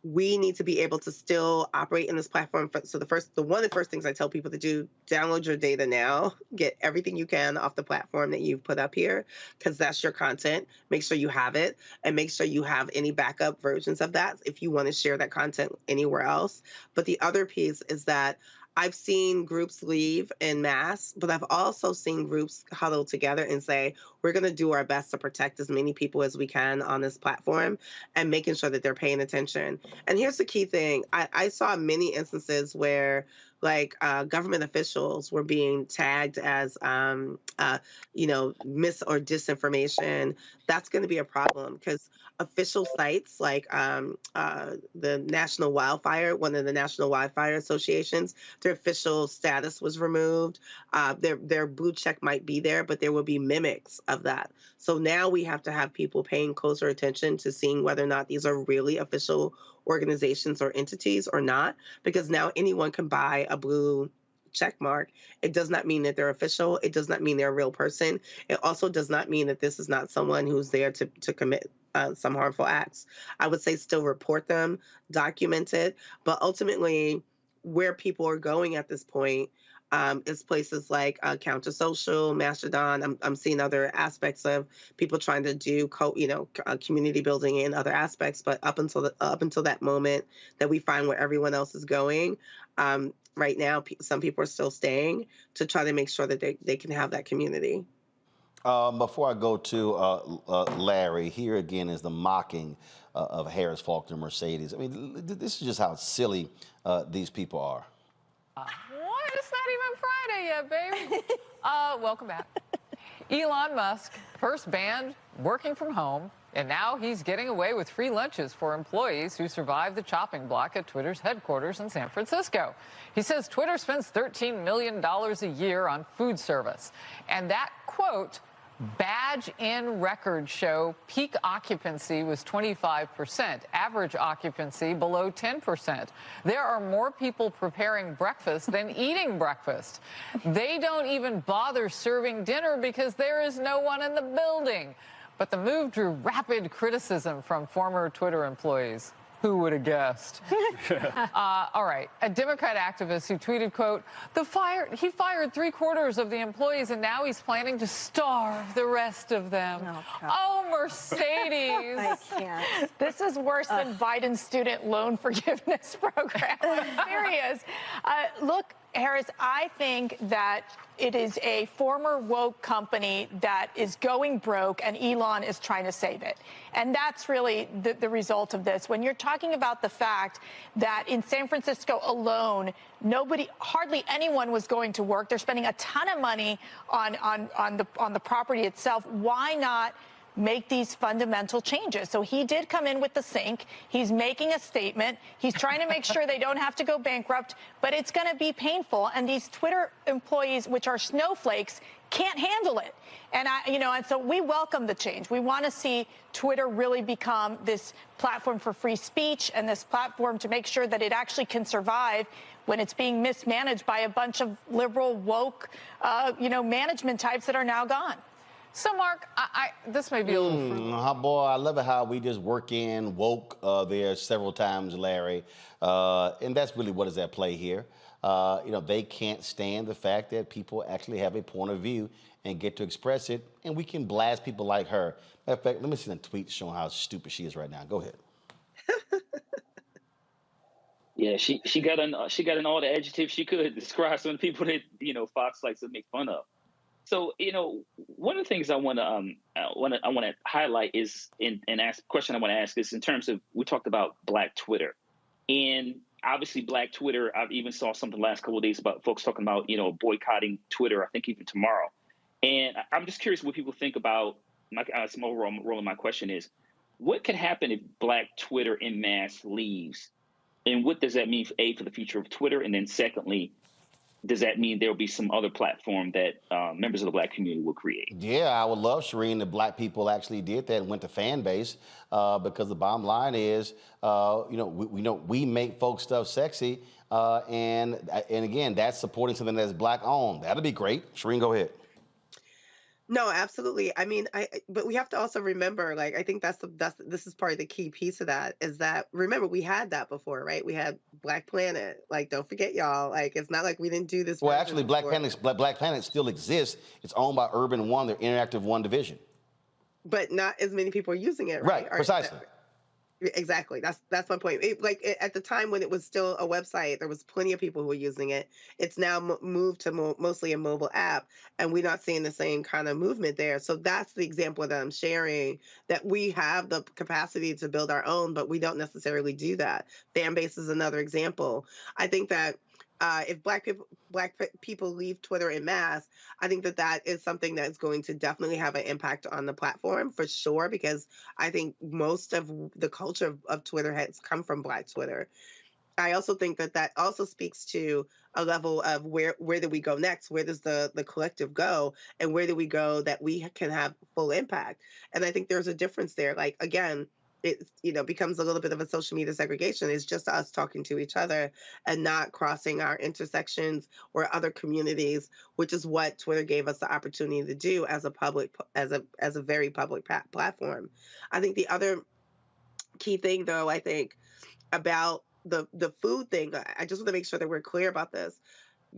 we need to be able to still operate in this platform. So one of the first things I tell people to do, download your data now, get everything you can off the platform that you've put up here, because that's your content. Make sure you have it, and make sure you have any backup versions of that if you want to share that content anywhere else. But the other piece is that I've seen groups leave en masse, but I've also seen groups huddle together and say, we're going to do our best to protect as many people as we can on this platform and making sure that they're paying attention. And here's the key thing. I saw many instances where government officials were being tagged as, mis or disinformation. That's going to be a problem because official sites like the National Wildfire, one of the National Wildfire Associations, their official status was removed. Their blue check might be there, but there will be mimics of that. So now we have to have people paying closer attention to seeing whether or not these are really official organizations or entities or not, because now anyone can buy a blue check mark. It does not mean that they're official. It does not mean they're a real person. It also does not mean that this is not someone who's there to commit some harmful acts. I would say still report them, document it, but ultimately where people are going at this point is places like Counter Social, Mastodon. I'm seeing other aspects of people trying to do community building and other aspects. But up until that moment that we find where everyone else is going, right now some people are still staying to try to make sure that they can have that community. Before I go to Larry, here again is the mocking of Harris, Faulkner, Mercedes. I mean, this is just how silly these people are. What? It's not even Friday yet, baby. Welcome back. Elon Musk first banned working from home, and now he's getting away with free lunches for employees who survived the chopping block at Twitter's headquarters in San Francisco. He says Twitter spends $13 million a year on food service. And that, quote, badge in records show peak occupancy was 25%, average occupancy below 10%. There are more people preparing breakfast than eating breakfast. They don't even bother serving dinner because there is no one in the building. But the move drew rapid criticism from former Twitter employees. Who would have guessed? All right. A Democrat activist who tweeted, quote, he fired 3/4 of the employees and now he's planning to starve the rest of them. Oh, Mercedes. I can't. This is worse than Biden's student loan forgiveness program. I'm serious. Look, Harris, I think that it is a former woke company that is going broke and Elon is trying to save it. And that's really the result of this. When you're talking about the fact that in San Francisco alone, hardly anyone was going to work. They're spending a ton of money on the property itself. Why not make these fundamental changes? So he did come in with the sink. He's making a statement. He's trying to make sure they don't have to go bankrupt, but it's going to be painful. And these Twitter employees, which are snowflakes, can't handle it. And and so we welcome the change. We want to see Twitter really become this platform for free speech and this platform to make sure that it actually can survive when it's being mismanaged by a bunch of liberal woke, management types that are now gone. So, Mark, this may be a little boy, I love it how we just work in woke there several times, Larry. And that's really what is at play here. They can't stand the fact that people actually have a point of view and get to express it, and we can blast people like her. Matter of fact, let me see the tweet showing how stupid she is right now. Go ahead. Yeah, she got in all the adjectives she could describe some people that Fox likes to make fun of. So, one of the things I want to highlight is and ask the question I want to ask is in terms of, we talked about Black Twitter, and obviously Black Twitter. I even saw something last couple of days about folks talking about, boycotting Twitter, I think even tomorrow. And I'm just curious what people think about, some overall, my question is, what could happen if Black Twitter en masse leaves? And what does that mean, for the future of Twitter? And then secondly, does that mean there'll be some other platform that members of the Black community will create? Yeah, I would love, Shireen, if Black people actually did that and went to fan base, because the bottom line is, we make folk stuff sexy, and again, that's supporting something that's Black owned. That'd be great. Shireen, go ahead. No, absolutely. I mean, but we have to also remember, like, I think this is part of the key piece of that, is that, remember, we had that before, right? We had Black Planet. Like, don't forget, y'all. Like, it's not like we didn't do this. Well, actually, Black Planet still exists. It's owned by Urban One, their Interactive One division. But not as many people are using it, right? Right, precisely. Exactly. That's my point. At the time when it was still a website, there was plenty of people who were using it. It's now moved to mostly a mobile app, and we're not seeing the same kind of movement there. So that's the example that I'm sharing, that we have the capacity to build our own, but we don't necessarily do that. Fanbase is another example. I think that if Black people leave Twitter en masse, I think that is something that's going to definitely have an impact on the platform for sure, because I think most of the culture of Twitter has come from Black Twitter. I also think that also speaks to a level of where do we go next? Where does the collective go? And where do we go that we can have full impact? And I think there's a difference there. Like, again, it becomes a little bit of a social media segregation. It's just us talking to each other and not crossing our intersections or other communities, which is what Twitter gave us the opportunity to do as a very public platform. I think the other key thing, though, I think about the food thing, I just want to make sure that we're clear about this.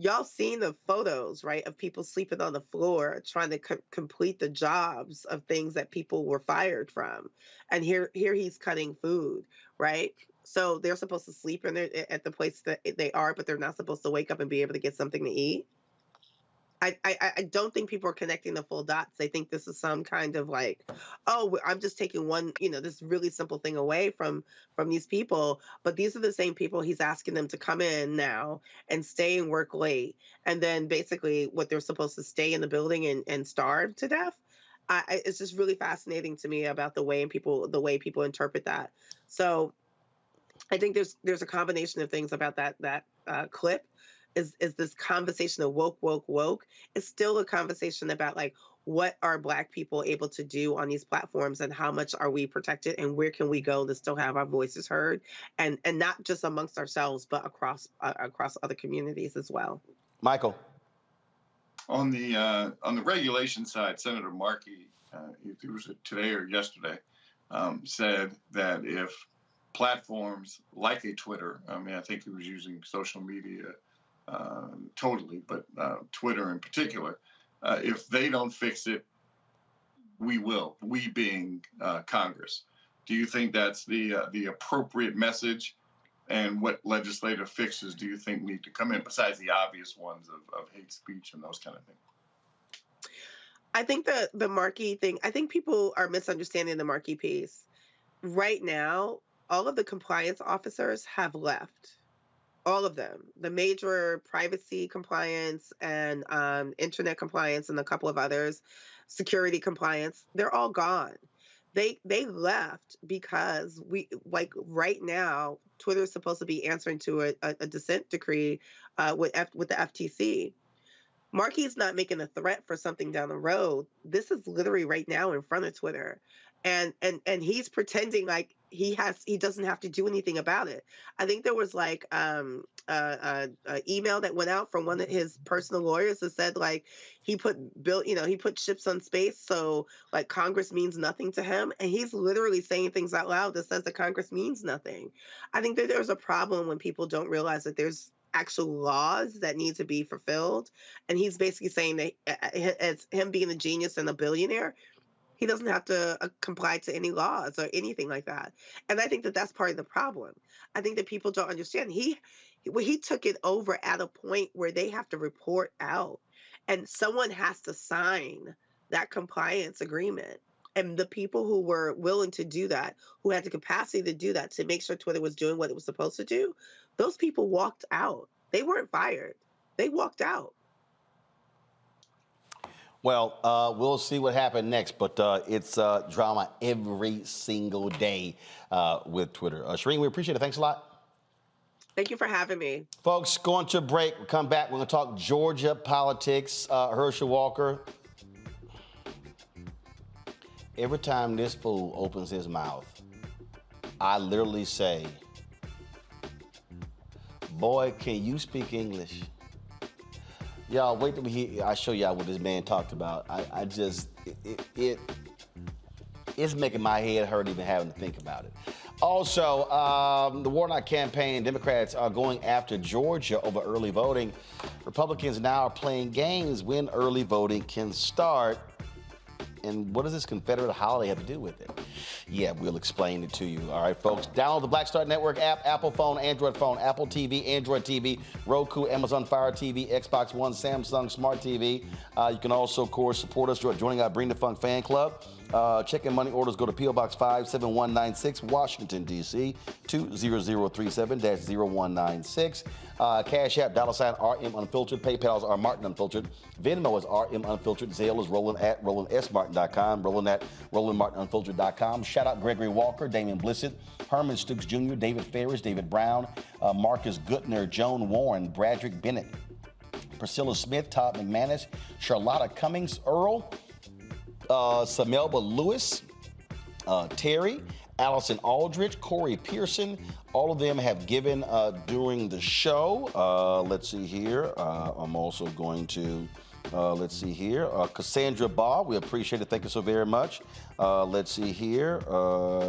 Y'all seen the photos, right, of people sleeping on the floor trying to complete the jobs of things that people were fired from. And here he's cutting food, right? So they're supposed to sleep at the place that they are, but they're not supposed to wake up and be able to get something to eat. I don't think people are connecting the full dots. They think this is some kind of like, oh, I'm just taking one, this really simple thing away from these people. But these are the same people he's asking them to come in now and stay and work late. And then basically what they're supposed to stay in the building and starve to death. It's just really fascinating to me about the way people interpret that. So I think there's a combination of things about that clip. Is this conversation of woke. It's still a conversation about, like, what are Black people able to do on these platforms, and how much are we protected, and where can we go to still have our voices heard, and not just amongst ourselves, but across other communities as well. Michael. On the regulation side, Senator Markey, it was today or yesterday, said that if platforms like a Twitter, I think he was using social media totally, but Twitter in particular, if they don't fix it, we will. We being Congress. Do you think that's the appropriate message? And what legislative fixes do you think need to come in, besides the obvious ones of hate speech and those kind of things? I think the Markey thing, I think people are misunderstanding the Markey piece. Right now, all of the compliance officers have left. All of them, the major privacy compliance and internet compliance and a couple of others, security compliance, they're all gone. They left because right now, Twitter is supposed to be answering to a dissent decree with the FTC. Markey is not making a threat for something down the road. This is literally right now in front of Twitter. And he's pretending like he doesn't have to do anything about it. I think there was like an email that went out from one of his personal lawyers that said, like, he put ships on space, so like Congress means nothing to him, and he's literally saying things out loud that says that Congress means nothing. I think that there's a problem when people don't realize that there's actual laws that need to be fulfilled, and he's basically saying that as him being a genius and a billionaire, he doesn't have to comply to any laws or anything like that. And I think that that's part of the problem. I think that people don't understand. He took it over at a point where they have to report out, and someone has to sign that compliance agreement. And the people who were willing to do that, who had the capacity to do that, to make sure Twitter was doing what it was supposed to do, those people walked out. They weren't fired. They walked out. Well, we'll see what happened next, but it's drama every single day with Twitter. Shireen, we appreciate it. Thanks a lot. Thank you for having me. Folks, going to a break. We'll come back. We're going to talk Georgia politics. Herschel Walker. Every time this fool opens his mouth, I literally say, boy, can you speak English? Y'all, wait till I show y'all what this man talked about. It's making my head hurt even having to think about it. Also, the Warnock campaign, Democrats are going after Georgia over early voting. Republicans now are playing games when early voting can start. And what does this Confederate holiday have to do with it? Yeah, we'll explain it to you. All right, folks. Download the Black Star Network app, Apple phone, Apple TV, Android TV, Roku, Amazon Fire TV, Xbox One, Samsung Smart TV. You can also, of course, support us joining our Bring the Funk fan club. Check-in money orders go to P.O. Box 57196, Washington, D.C., 20037-0196. Cash App, $RM Unfiltered. PayPal is R Martin Unfiltered. Venmo is RM Unfiltered. Zelle is Roland at RolandSMartin.com. Roland at RolandMartinUnfiltered.com. Shout out Gregory Walker, Damian Blissett, Herman Stooks Jr., David Ferris, David Brown, Marcus Gutner, Joan Warren, Bradrick Bennett, Priscilla Smith, Todd McManus, Charlotta Cummings, Earl, Samelba Lewis, Terry, Allison Aldrich, Corey Pearson. All of them have given during the show. Let's see here. I'm also going to, let's see here. Cassandra Baugh, we appreciate it. Thank you so very much. Let's see here.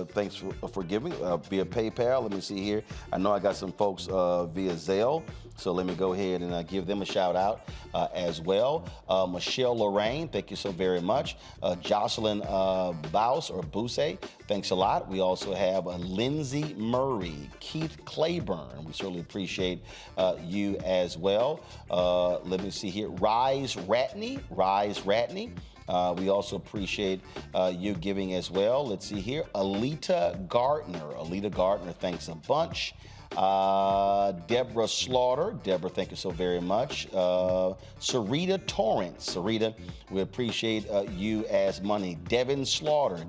Thanks for giving via PayPal. Let me see here. I know I got some folks via Zelle. So let me go ahead and give them a shout out as well. Michelle Lorraine, thank you so very much. Jocelyn Bouse or Bouse, thanks a lot. We also have Lindsay Murray, Keith Claiborne. We certainly appreciate you as well. Let me see here. Rise Ratney. We also appreciate you giving as well. Let's see here. Alita Gardner, thanks a bunch. Deborah Slaughter. Deborah, thank you so very much. Sarita Torrance. Sarita, we appreciate you as money. Devin Slaughter,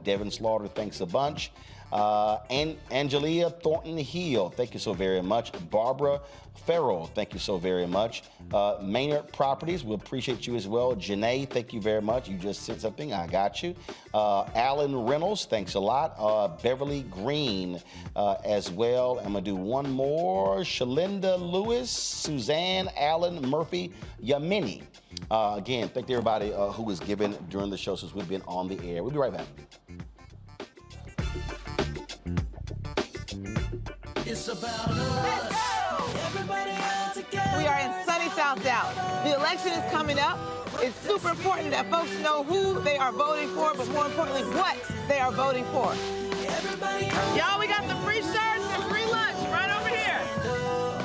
thanks a bunch. And Angelia Thornton Hill, thank you so very much. Barbara Farrell, thank you so very much. Maynard Properties, we appreciate you as well. Janae, thank you very much. You just sent something, I got you. Alan Reynolds, thanks a lot. Beverly Green as well. I'm gonna do one more. Shalinda Lewis, Suzanne Allen Murphy, Yamini. Again, thank you everybody who was given during the show since we've been on the air. We'll be right back. It's about us. Everybody all together. We are in sunny South Dallas. The election is coming up. It's super important that folks know who they are voting for, but more importantly, what they are voting for. Y'all, we got the free shirts and free lunch right over here.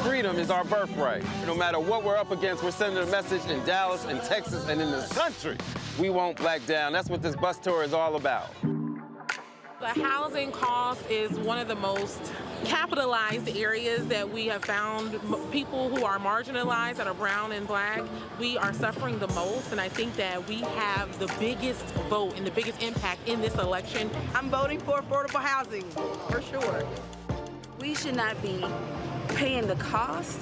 Freedom is our birthright. No matter what we're up against, we're sending a message in Dallas and Texas and in this country. We won't back down. That's what this bus tour is all about. The housing cost is one of the most capitalized areas that we have found. People who are marginalized, that are brown and black, we are suffering the most, and I think that we have the biggest vote and the biggest impact in this election. I'm voting for affordable housing, for sure. We should not be paying the cost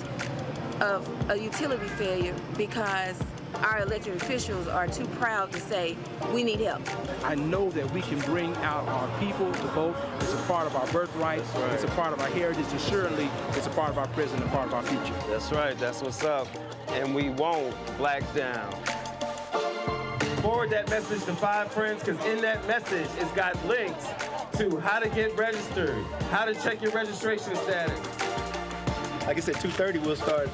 of a utility failure because our elected officials are too proud to say, we need help. I know that we can bring out our people to vote. It's a part of our birthright. Right. It's a part of our heritage, and surely it's a part of our present and part of our future. That's right. That's what's up. And we won't black down. Forward that message to 5 friends, because in that message, it's got links to how to get registered, how to check your registration status. Like I said, 2:30 we'll start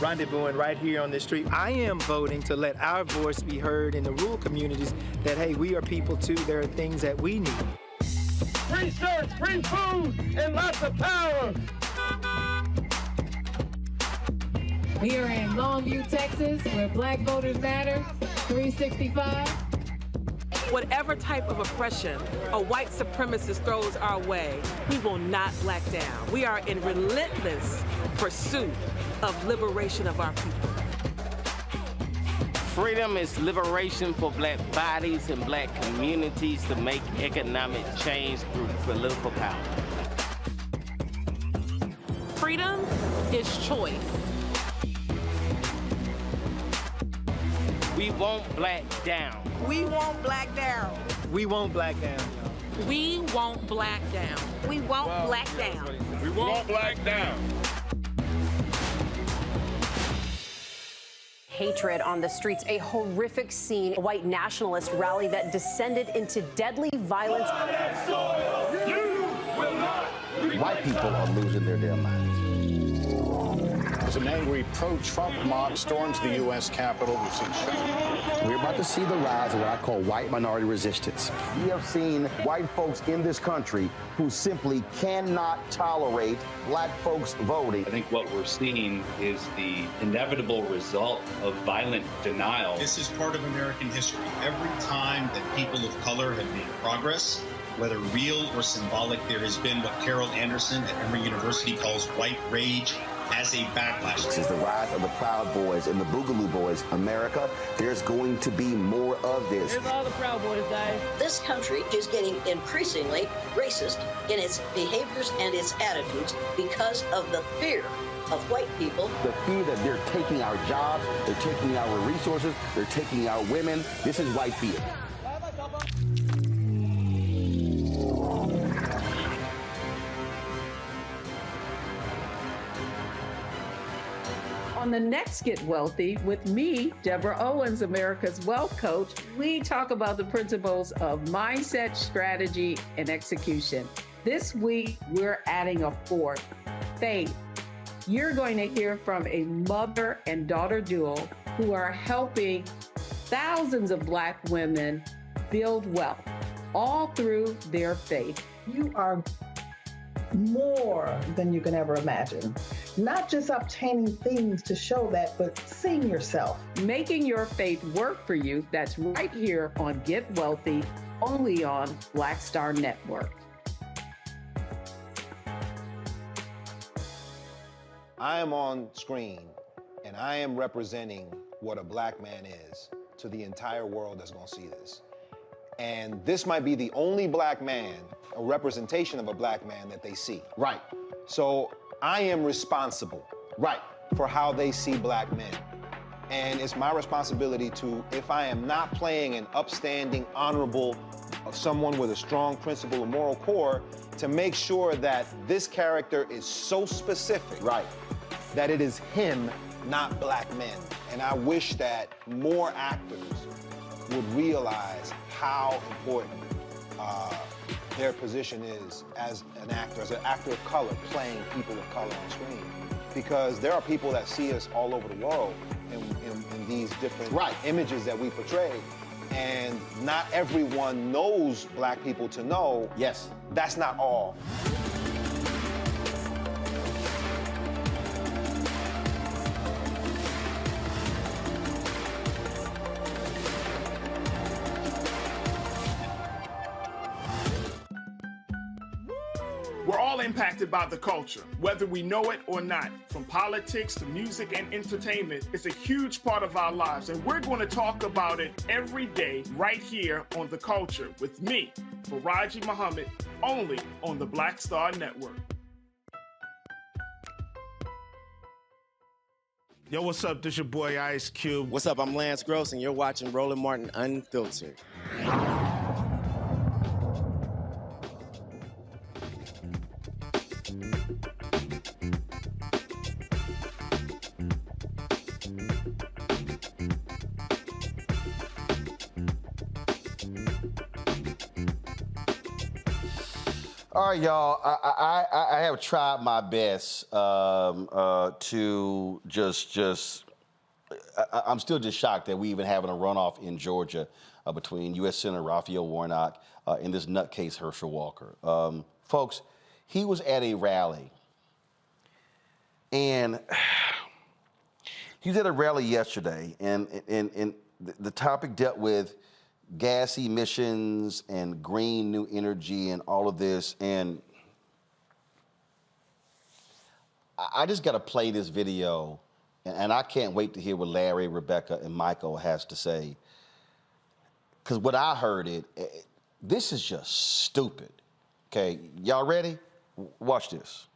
rendezvousing right here on this street. I am voting to let our voice be heard in the rural communities that, hey, we are people too. There are things that we need. Free shirts, free food, and lots of power. We are in Longview, Texas, where Black Voters Matter, 365. Whatever type of oppression a white supremacist throws our way, we will not back down. We are in relentless pursuit of liberation of our people. Freedom is liberation for black bodies and black communities to make economic change through political power. Freedom is choice. We won't black down. We won't black down. We won't black down, y'all. We won't black down. We won't black down. We won't black down. Hatred on the streets, a horrific scene, a white nationalist rally that descended into deadly violence. White people are losing their damn minds. As an angry pro-Trump mob storms the U.S. Capitol, we've seen shooting. We're about to see the rise of what I call white minority resistance. We have seen white folks in this country who simply cannot tolerate black folks voting. I think what we're seeing is the inevitable result of violent denial. This is part of American history. Every time that people of color have made progress, whether real or symbolic, there has been what Carol Anderson at Emory University calls white rage as a backlash. This is the rise of the Proud Boys and the Boogaloo Boys. America, there's going to be more of this. Here's all the Proud Boys, guys. This country is getting increasingly racist in its behaviors and its attitudes because of the fear of white people. The fear that they're taking our jobs, they're taking our resources, they're taking our women. This is white fear. On the next Get Wealthy with me, Deborah Owens, America's Wealth Coach, we talk about the principles of mindset, strategy, and execution. This week, we're adding a fourth, faith. You're going to hear from a mother and daughter duo who are helping thousands of black women build wealth, all through their faith. You are more than you can ever imagine. Not just obtaining things to show that, but seeing yourself. Making your faith work for you. That's right here on Get Wealthy, only on Black Star Network. I am on screen and I am representing what a black man is to the entire world that's gonna see this. And this might be the only black man, a representation of a black man that they see. Right. So I am responsible. Right. For how they see black men. And it's my responsibility to, if I am not playing an upstanding, honorable, someone with a strong principle or moral core, to make sure that this character is so specific. Right. That it is him, not black men. And I wish that more actors would realize how important their position is as an actor of color, playing people of color on screen. Because there are people that see us all over the world in these different images that we portray. And not everyone knows black people to know. Yes. That's not all. We're all impacted by the culture, whether we know it or not. From politics to music and entertainment, it's a huge part of our lives, and we're going to talk about it every day right here on The Culture with me, Faraji Muhammad, only on the Black Star Network. Yo, what's up? This your boy Ice Cube. What's up? I'm Lance Gross, and you're watching Roland Martin Unfiltered. All right, y'all. I have tried my best to just. I'm still just shocked that we even having a runoff in Georgia between U.S. Senator Raphael Warnock and this nutcase Herschel Walker. Folks, he was at a rally, and he was at a rally yesterday, and the topic dealt with gas emissions and green new energy and all of this. And I just got to play this video, and I can't wait to hear what Larry, Rebecca, and Michael has to say. Because what I heard, this is just stupid. Okay, y'all ready? Watch this.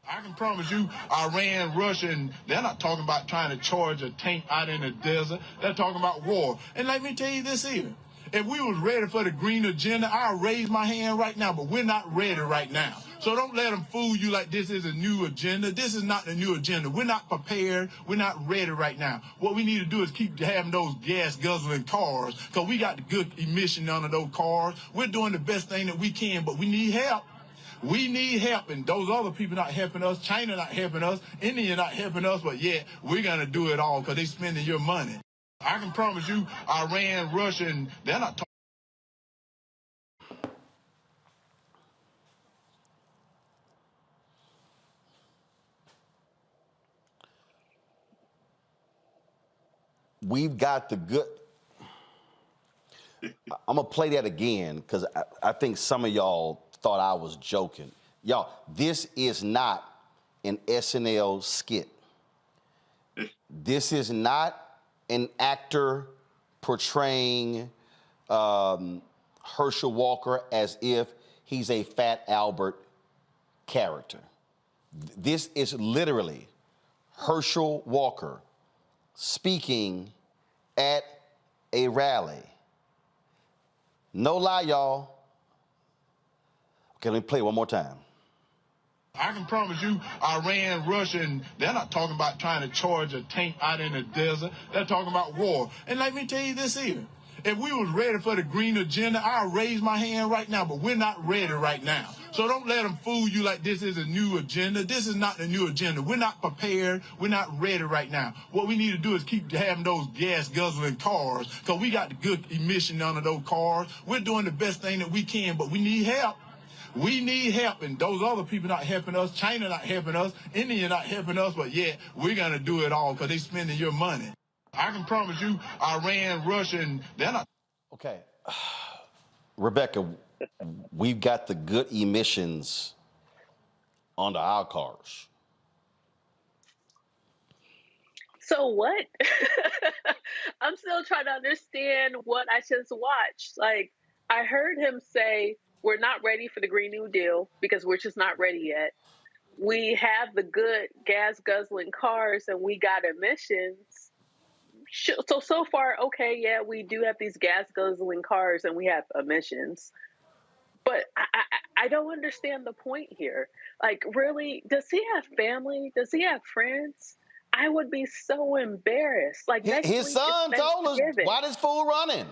I can promise you, Iran, Russia, and they're not talking about trying to charge a tank out in the desert. They're talking about war. And let me tell you this here. If we was ready for the green agenda, I'll raise my hand right now, but we're not ready right now. So don't let them fool you like this is a new agenda. This is not the new agenda. We're not prepared. We're not ready right now. What we need to do is keep having those gas guzzling cars, because we got the good emission under those cars. We're doing the best thing that we can, but we need help. We need help, and those other people not helping us. China not helping us. India not helping us, but yeah, we're going to do it all because they spending your money. I can promise you, Iran, Russia, and they're not talking. We've got the good. I'm going to play that again because I think some of y'all thought I was joking. Y'all, this is not an SNL skit. This is not an actor portraying Herschel Walker as if he's a Fat Albert character. This is literally Herschel Walker speaking at a rally. No lie, y'all. Okay, let me play it one more time. I can promise you, Iran, Russia, and they're not talking about trying to charge a tank out in the desert. They're talking about war. And let me tell you this here. If we was ready for the green agenda, I'll raise my hand right now, but we're not ready right now. So don't let them fool you like this is a new agenda. This is not the new agenda. We're not prepared. We're not ready right now. What we need to do is keep having those gas guzzling cars, because we got the good emission under those cars. We're doing the best thing that we can, but we need help. We need help, and those other people not helping us. China not helping us. India not helping us, but yeah, we're going to do it all because they spending your money. I can promise you, Iran, Russia, and they're not. Okay. Rebecca, we've got the good emissions onto our cars. So what? I'm still trying to understand what I just watched. Like, I heard him say, we're not ready for the Green New Deal because we're just not ready yet. We have the good gas guzzling cars and we got emissions. So far, okay, yeah, we do have these gas guzzling cars and we have emissions. But I don't understand the point here. Like, really, does he have family? Does he have friends? I would be so embarrassed. Like, his son told us, why this fool running?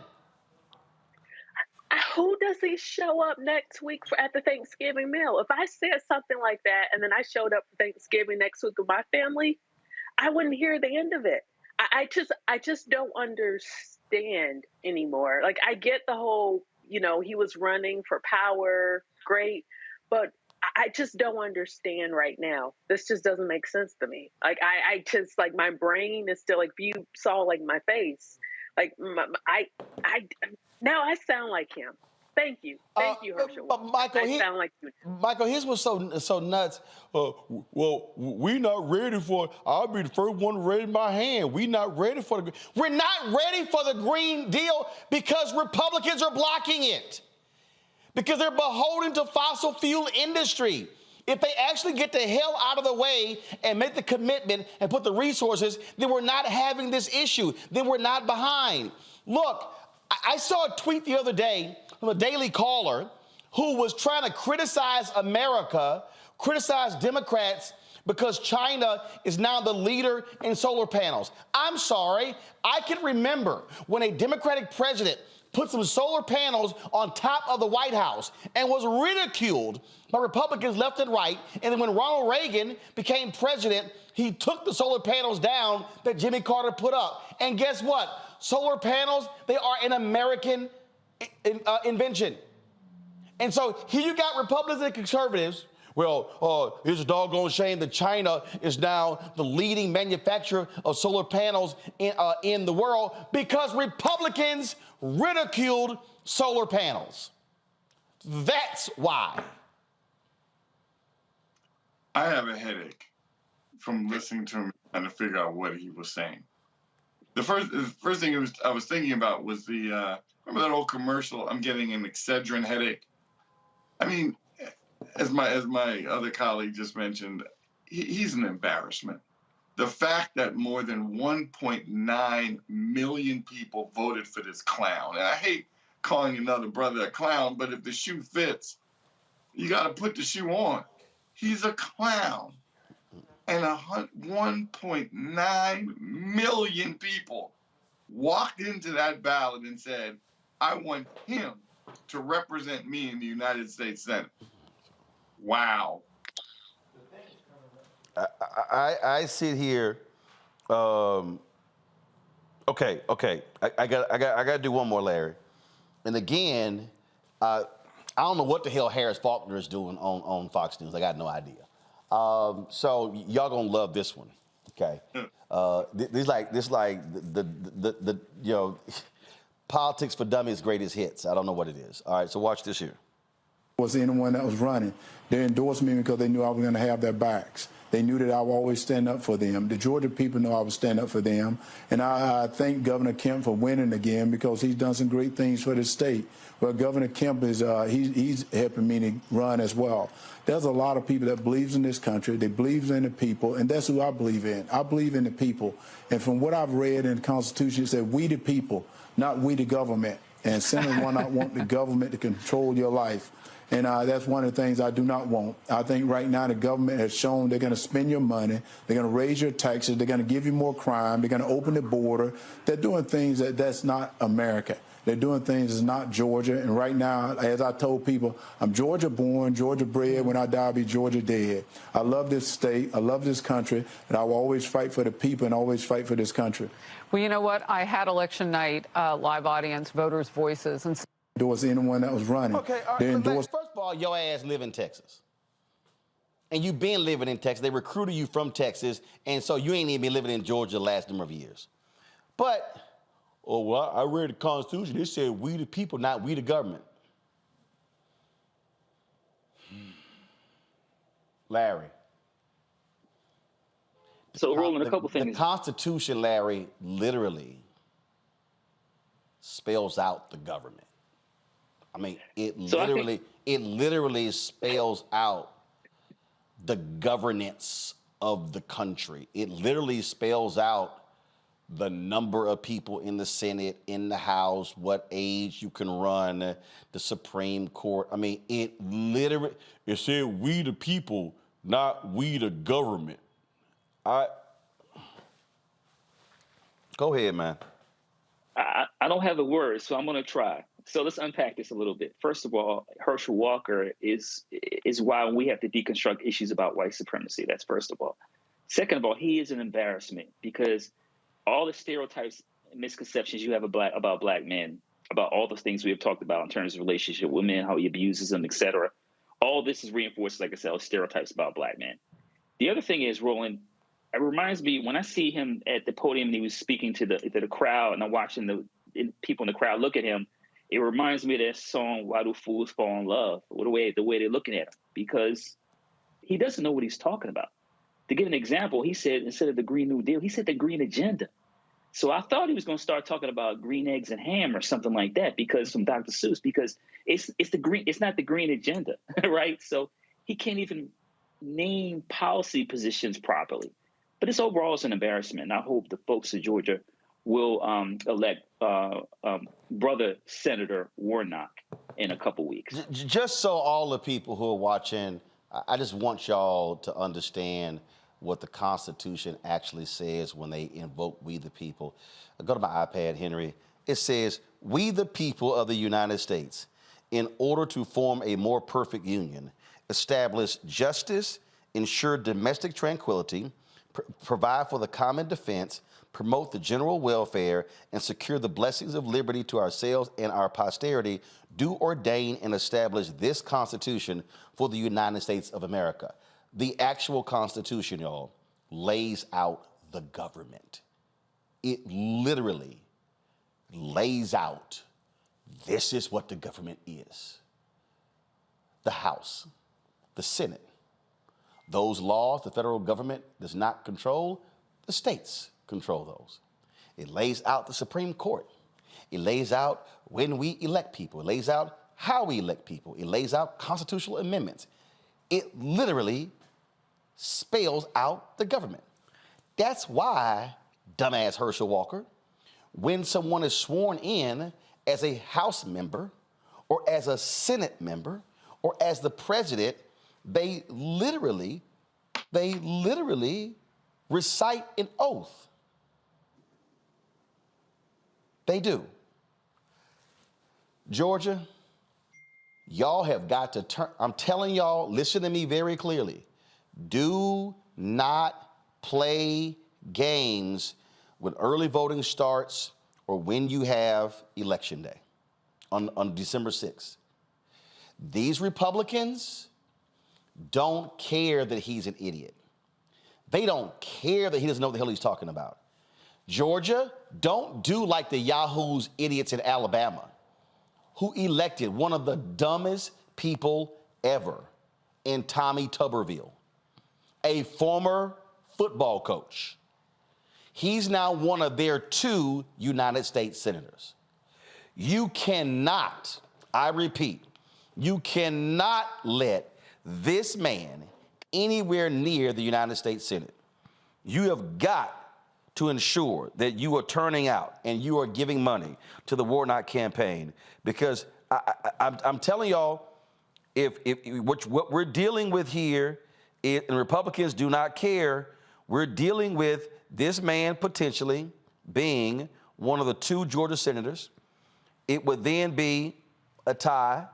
Who does he show up next week at the Thanksgiving meal? If I said something like that and then I showed up for Thanksgiving next week with my family, I wouldn't hear the end of it. I just don't understand anymore. Like, I get the whole, he was running for power, great, but I just don't understand right now. This just doesn't make sense to me. Like, I just, like, my brain is still, like, if you saw, like, my face, like, now I sound like him. Thank you, Herschel. Michael, I sound like you. Michael, his was so nuts. Well, we're not ready for. I'll be the first one to raise my hand. We're not ready for the. We're not ready for the Green Deal because Republicans are blocking it. Because they're beholden to fossil fuel industry. If they actually get the hell out of the way and make the commitment and put the resources, then we're not having this issue. Then we're not behind. Look, I saw a tweet the other day from a Daily Caller who was trying to criticize America, criticize Democrats because China is now the leader in solar panels. I'm sorry, I can remember when a Democratic president put some solar panels on top of the White House and was ridiculed by Republicans left and right. And then when Ronald Reagan became president, he took the solar panels down that Jimmy Carter put up. And guess what? Solar panels, they are an American invention. And so here you got Republicans and conservatives Well, it's a doggone shame that China is now the leading manufacturer of solar panels in the world because Republicans ridiculed solar panels. That's why. I have a headache from listening to him trying to figure out what he was saying. The first thing I was thinking about was the remember that old commercial? I'm getting an Excedrin headache. I mean, as my other colleague just mentioned, he's an embarrassment. The fact that more than 1.9 million people voted for this clown, and I hate calling another brother a clown, but if the shoe fits, you got to put the shoe on. He's a clown. And 1.9 million people walked into that ballot and said, I want him to represent me in the United States Senate. Wow. I sit here. Okay. I got to do one more, Larry. And again, I don't know what the hell Harris Faulkner is doing on Fox News. I got no idea. So y'all gonna love this one, okay? This like the Politics for Dummies greatest hits. I don't know what it is. All right, so watch this here. Was anyone that was running. They endorsed me because they knew I was going to have their backs. They knew that I would always stand up for them. The Georgia people know I would stand up for them. And I thank Governor Kemp for winning again because he's done some great things for the state. Well, Governor Kemp is he's helping me to run as well. There's a lot of people that believes in this country. They believe in the people, and that's who I believe in. I believe in the people. And from what I've read in the Constitution, it said we the people, not we the government. And Senator Warnock want the government to control your life. And that's one of the things I do not want. I think right now the government has shown they're going to spend your money, they're going to raise your taxes, they're going to give you more crime, they're going to open the border. They're doing things that's not America. They're doing things that's not Georgia. And right now, as I told people, I'm Georgia born, Georgia bred. When I die, I'll be Georgia dead. I love this state. I love this country. And I will always fight for the people and always fight for this country. Well, you know what? I had election night, live audience, voters' voices. And endorse anyone that was running. Okay, first of all, your ass live in Texas. And you've been living in Texas. They recruited you from Texas, and so you ain't even been living in Georgia the last number of years. But, I read the Constitution. It said we the people, not we the government. Larry. So, Roland, a couple things. The Constitution, Larry, literally spells out the government. I mean, it literally spells out the governance of the country. It literally spells out the number of people in the Senate, in the House, what age you can run, the Supreme Court. I mean, it said we the people, not we the government. Go ahead, man. I don't have the words, so I'm going to try. So let's unpack this a little bit. First of all, Herschel Walker is why we have to deconstruct issues about white supremacy. That's first of all. Second of all, he is an embarrassment because all the stereotypes and misconceptions you have about black men, about all those things we have talked about in terms of relationship with men, how he abuses them, etc. All this is reinforced, like I said, all stereotypes about black men. The other thing is, Roland, it reminds me when I see him at the podium and he was speaking to the crowd, and I'm watching the people in the crowd look at him. It reminds me of that song, Why Do Fools Fall in Love? The way they're looking at him, because he doesn't know what he's talking about. To give an example, he said, instead of the Green New Deal, he said the Green Agenda. So I thought he was going to start talking about green eggs and ham or something like that, because from Dr. Seuss, because it's not the Green Agenda, right? So he can't even name policy positions properly. But it's overall an embarrassment. And I hope the folks of Georgia will elect brother Senator Warnock in a couple weeks. Just so all the people who are watching, I just want y'all to understand what the Constitution actually says when they invoke we the people. Go to my iPad, Henry. It says, we the people of the United States, in order to form a more perfect union, establish justice, ensure domestic tranquility, provide for the common defense, promote the general welfare, and secure the blessings of liberty to ourselves and our posterity, do ordain and establish this Constitution for the United States of America. The actual Constitution, y'all, lays out the government. It literally lays out, this is what the government is. The House, the Senate. Those laws the federal government does not control, the states control those. It lays out the Supreme Court. It lays out when we elect people. It lays out how we elect people. It lays out constitutional amendments. It literally spells out the government. That's why, dumbass Herschel Walker, when someone is sworn in as a House member or as a Senate member or as the president, they literally recite an oath. They do. Georgia, y'all have got to turn, I'm telling y'all, listen to me very clearly. Do not play games when early voting starts or when you have election day on December 6th. These Republicans don't care that he's an idiot. They don't care that he doesn't know what the hell he's talking about. Georgia, don't do like the Yahoo's idiots in Alabama who elected one of the dumbest people ever in Tommy Tuberville, a former football coach. He's now one of their 2 United States senators. You cannot, I repeat, you cannot let this man anywhere near the United States Senate. You have got to ensure that you are turning out and you are giving money to the Warnock campaign, because I'm telling y'all, if what we're dealing with here, and Republicans do not care, we're dealing with this man potentially being one of the 2 Georgia senators. It would then be a tie.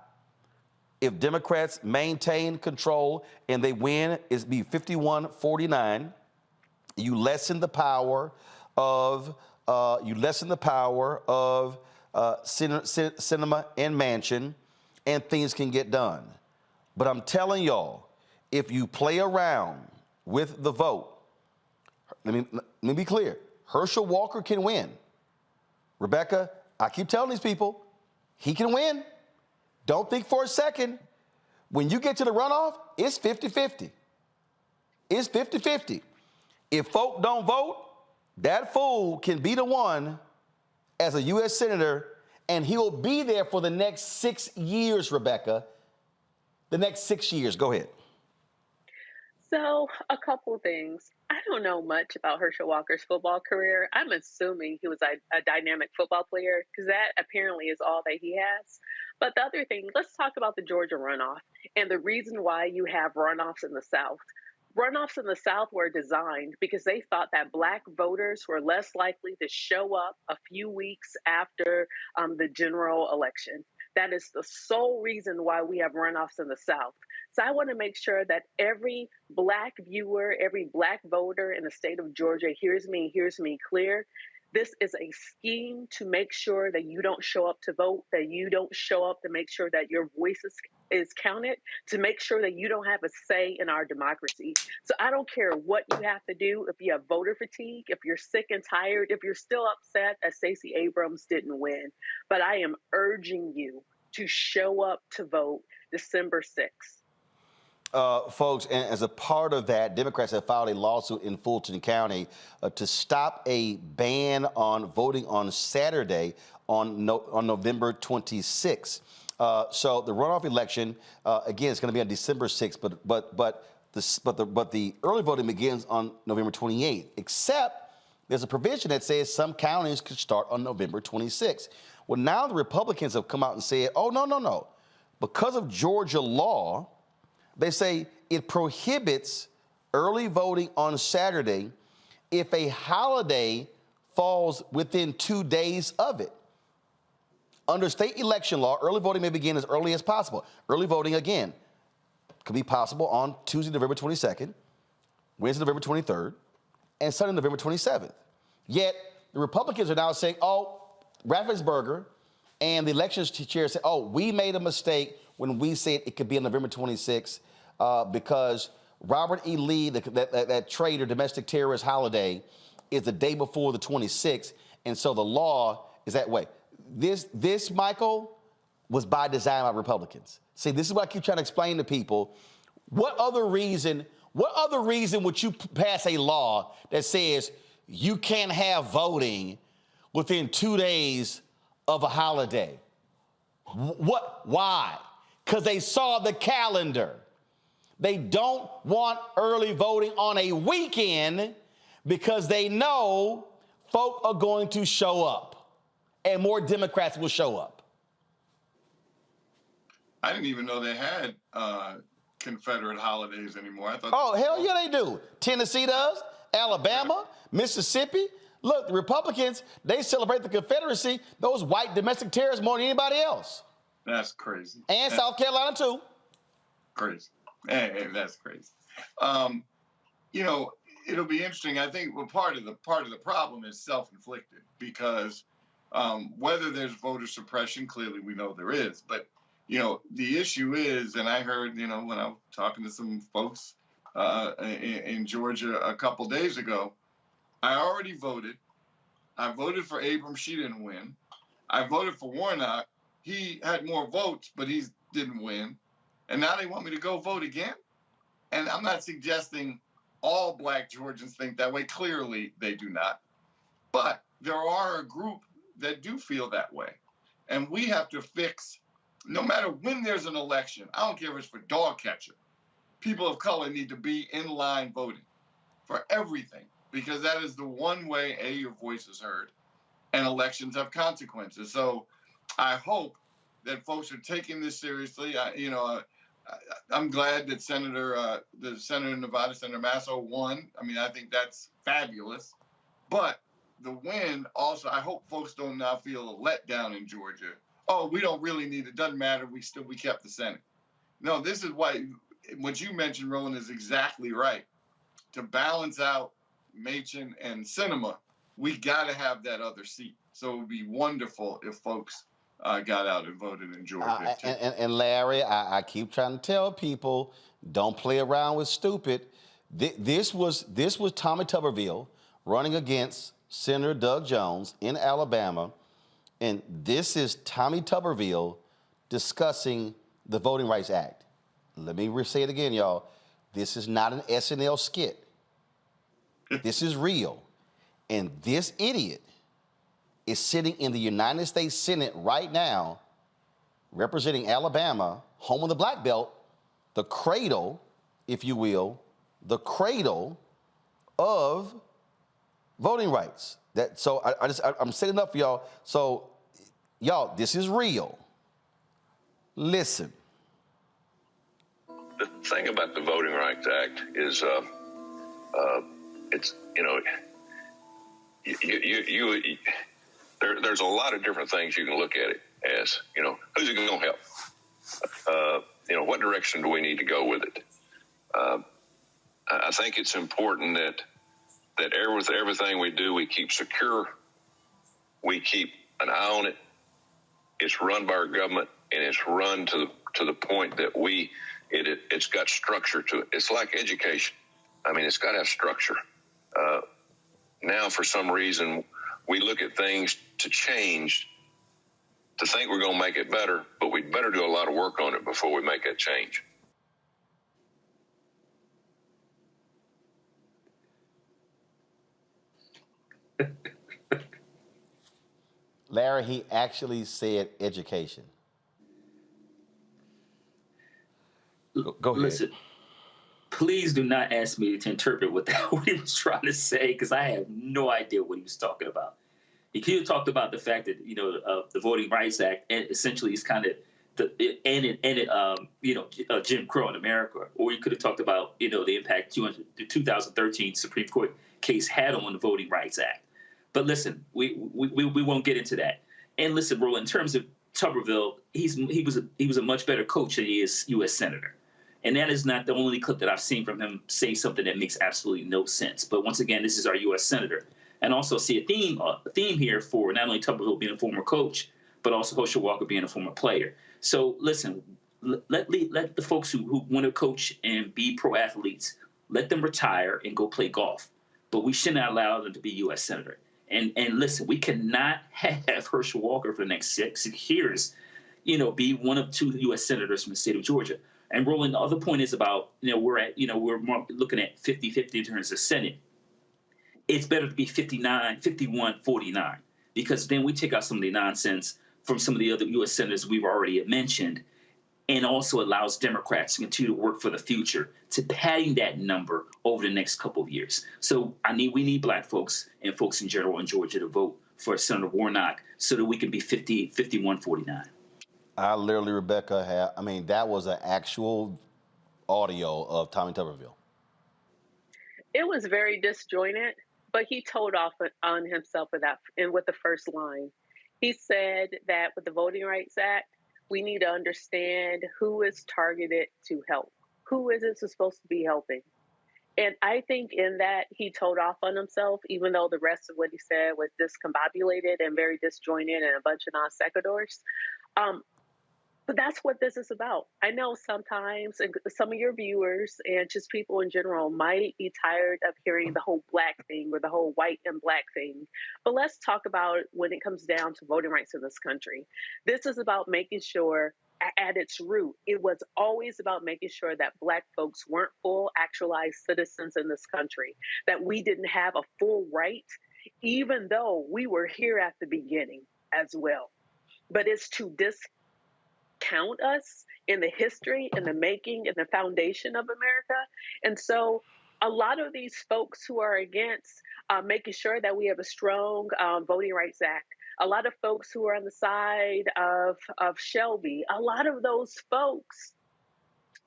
If Democrats maintain control and they win, it'd be 51-49. You lessen the power of Sinema and Manchin, and things can get done. But I'm telling y'all, if you play around with the vote, let me be clear. Herschel Walker can win. Rebecca, I keep telling these people, he can win. Don't think for a second. When you get to the runoff, it's 50-50. It's 50-50. If folk don't vote, that fool can be the one as a U.S. Senator, and he'll be there for the next 6 years, Rebecca. The next 6 years. Go ahead. So, a couple things. I don't know much about Herschel Walker's football career. I'm assuming he was a dynamic football player, because that apparently is all that he has. But the other thing, let's talk about the Georgia runoff and the reason why you have runoffs in the South. Runoffs in the South were designed because they thought that Black voters were less likely to show up a few weeks after the general election. That is the sole reason why we have runoffs in the South. So I want to make sure that every Black viewer, every Black voter in the state of Georgia hears me clear. This is a scheme to make sure that you don't show up to vote, that you don't show up to make sure that your voice is counted, to make sure that you don't have a say in our democracy. So I don't care what you have to do, if you have voter fatigue, if you're sick and tired, if you're still upset that Stacey Abrams didn't win. But I am urging you to show up to vote December 6th. Folks, and as a part of that, Democrats have filed a lawsuit in Fulton County to stop a ban on voting on Saturday on November 26th. So the runoff election, again, it's going to be on December 6th, but the early voting begins on November 28th, except there's a provision that says some counties could start on November 26th. Well, now the Republicans have come out and said, oh, no. Because of Georgia law, they say it prohibits early voting on Saturday if a holiday falls within 2 days of it. Under state election law, early voting may begin as early as possible. Early voting, again, could be possible on Tuesday, November 22nd, Wednesday, November 23rd, and Sunday, November 27th. Yet the Republicans are now saying, oh, Raffensperger and the elections chair said, oh, we made a mistake when we said it could be on November 26th because Robert E. Lee, that traitor, domestic terrorist holiday, is the day before the 26th, and so the law is that way. This, Michael, was by design by Republicans. See, this is what I keep trying to explain to people. What other reason would you pass a law that says you can't have voting within 2 days of a holiday? What? Why? Because they saw the calendar. They don't want early voting on a weekend because they know folk are going to show up and more Democrats will show up. I didn't even know they had Confederate holidays anymore. I thought. Oh, hell yeah, they do. Tennessee does, Alabama, Mississippi. Look, the Republicans, they celebrate the Confederacy, those white domestic terrorists, more than anybody else. That's crazy. And South Carolina, too. Crazy. Hey, that's crazy. You know, it'll be interesting. I think part of the problem is self-inflicted because whether there's voter suppression, clearly we know there is. But, you know, the issue is, and I heard, you know, when I was talking to some folks in Georgia a couple days ago, I already voted. I voted for Abrams. She didn't win. I voted for Warnock. He had more votes, but he didn't win. And now they want me to go vote again? And I'm not suggesting all Black Georgians think that way. Clearly, they do not. But there are a group that do feel that way. And we have to fix, no matter when there's an election, I don't care if it's for dog catcher, people of color need to be in line voting for everything, because that is the one way, A, your voice is heard, and elections have consequences. So I hope that folks are taking this seriously. I'm glad that the Senator in Nevada, Senator Masso, won. I mean, I think that's fabulous. But the win also, I hope folks don't now feel a letdown in Georgia. Oh, we don't really need it. Doesn't matter. We kept the Senate. No, this is why what you mentioned, Roland, is exactly right. To balance out Machen and Sinema, we got to have that other seat. So it would be wonderful if folks got out and voted in Georgia. And Larry, I keep trying to tell people, don't play around with stupid. This was Tommy Tuberville running against Senator Doug Jones in Alabama, and this is Tommy Tuberville discussing the Voting Rights Act. Let me say it again, y'all. This is not an SNL skit. This is real. And this idiot is sitting in the United States Senate right now, representing Alabama, home of the Black Belt, the cradle, if you will, the cradle of voting rights. I'm setting up for y'all. So, y'all, this is real. Listen. The thing about the Voting Rights Act is, it's, you know, there's a lot of different things you can look at it as. You know, who's it going to help? You know, what direction do we need to go with it? I think it's important that with everything we do, we keep secure. We keep an eye on it. It's run by our government, and it's run to the point that it's got structure to it. It's like education. I mean, it's got to have structure. Now, for some reason, we look at things to change, to think we're going to make it better, but we'd better do a lot of work on it before we make that change. Larry, he actually said education. Go ahead. Listen, please do not ask me to interpret what he was trying to say, because I have no idea what he was talking about. He could have talked about the fact that, you know, the Voting Rights Act, and essentially is kind of Jim Crow in America, or he could have talked about, you know, the impact the 2013 Supreme Court case had on the Voting Rights Act. But listen, we won't get into that. And listen, bro, in terms of Tuberville, he was a much better coach than he is U.S. Senator. And that is not the only clip that I've seen from him say something that makes absolutely no sense. But once again, this is our U.S. Senator. and also see a theme here for not only Tuberville being a former coach, but also Herschel Walker being a former player. So listen, let the folks who want to coach and be pro athletes, let them retire and go play golf. But we should not allow them to be U.S. Senator. And listen, we cannot have Herschel Walker for the next six years, be one of two U.S. senators from the state of Georgia. And Roland, the other point is about, we're more looking at 50-50 in terms of Senate. It's better to be 51-49, because then we take out some of the nonsense from some of the other U.S. senators we've already mentioned, and also allows Democrats to continue to work for the future to padding that number over the next couple of years. So we need black folks and folks in general in Georgia to vote for Senator Warnock so that we can be 51-49. I literally, Rebecca, that was an actual audio of Tommy Tuberville. It was very disjointed, but he told off on himself with that, and with the first line. He said that with the Voting Rights Act, we need to understand who is targeted to help. Who is it supposed to be helping? And I think in that he told off on himself, even though the rest of what he said was discombobulated and very disjointed and a bunch of non sequiturs. But that's what this is about. I know sometimes some of your viewers and just people in general might be tired of hearing the whole black thing or the whole white and black thing. But let's talk about when it comes down to voting rights in this country. This is about making sure at its root, it was always about making sure that black folks weren't full actualized citizens in this country, that we didn't have a full right, even though we were here at the beginning as well. But it's to discount us in the history and the making and the foundation of America. And so a lot of these folks who are against making sure that we have a strong Voting Rights Act, a lot of folks who are on the side of Shelby, a lot of those folks,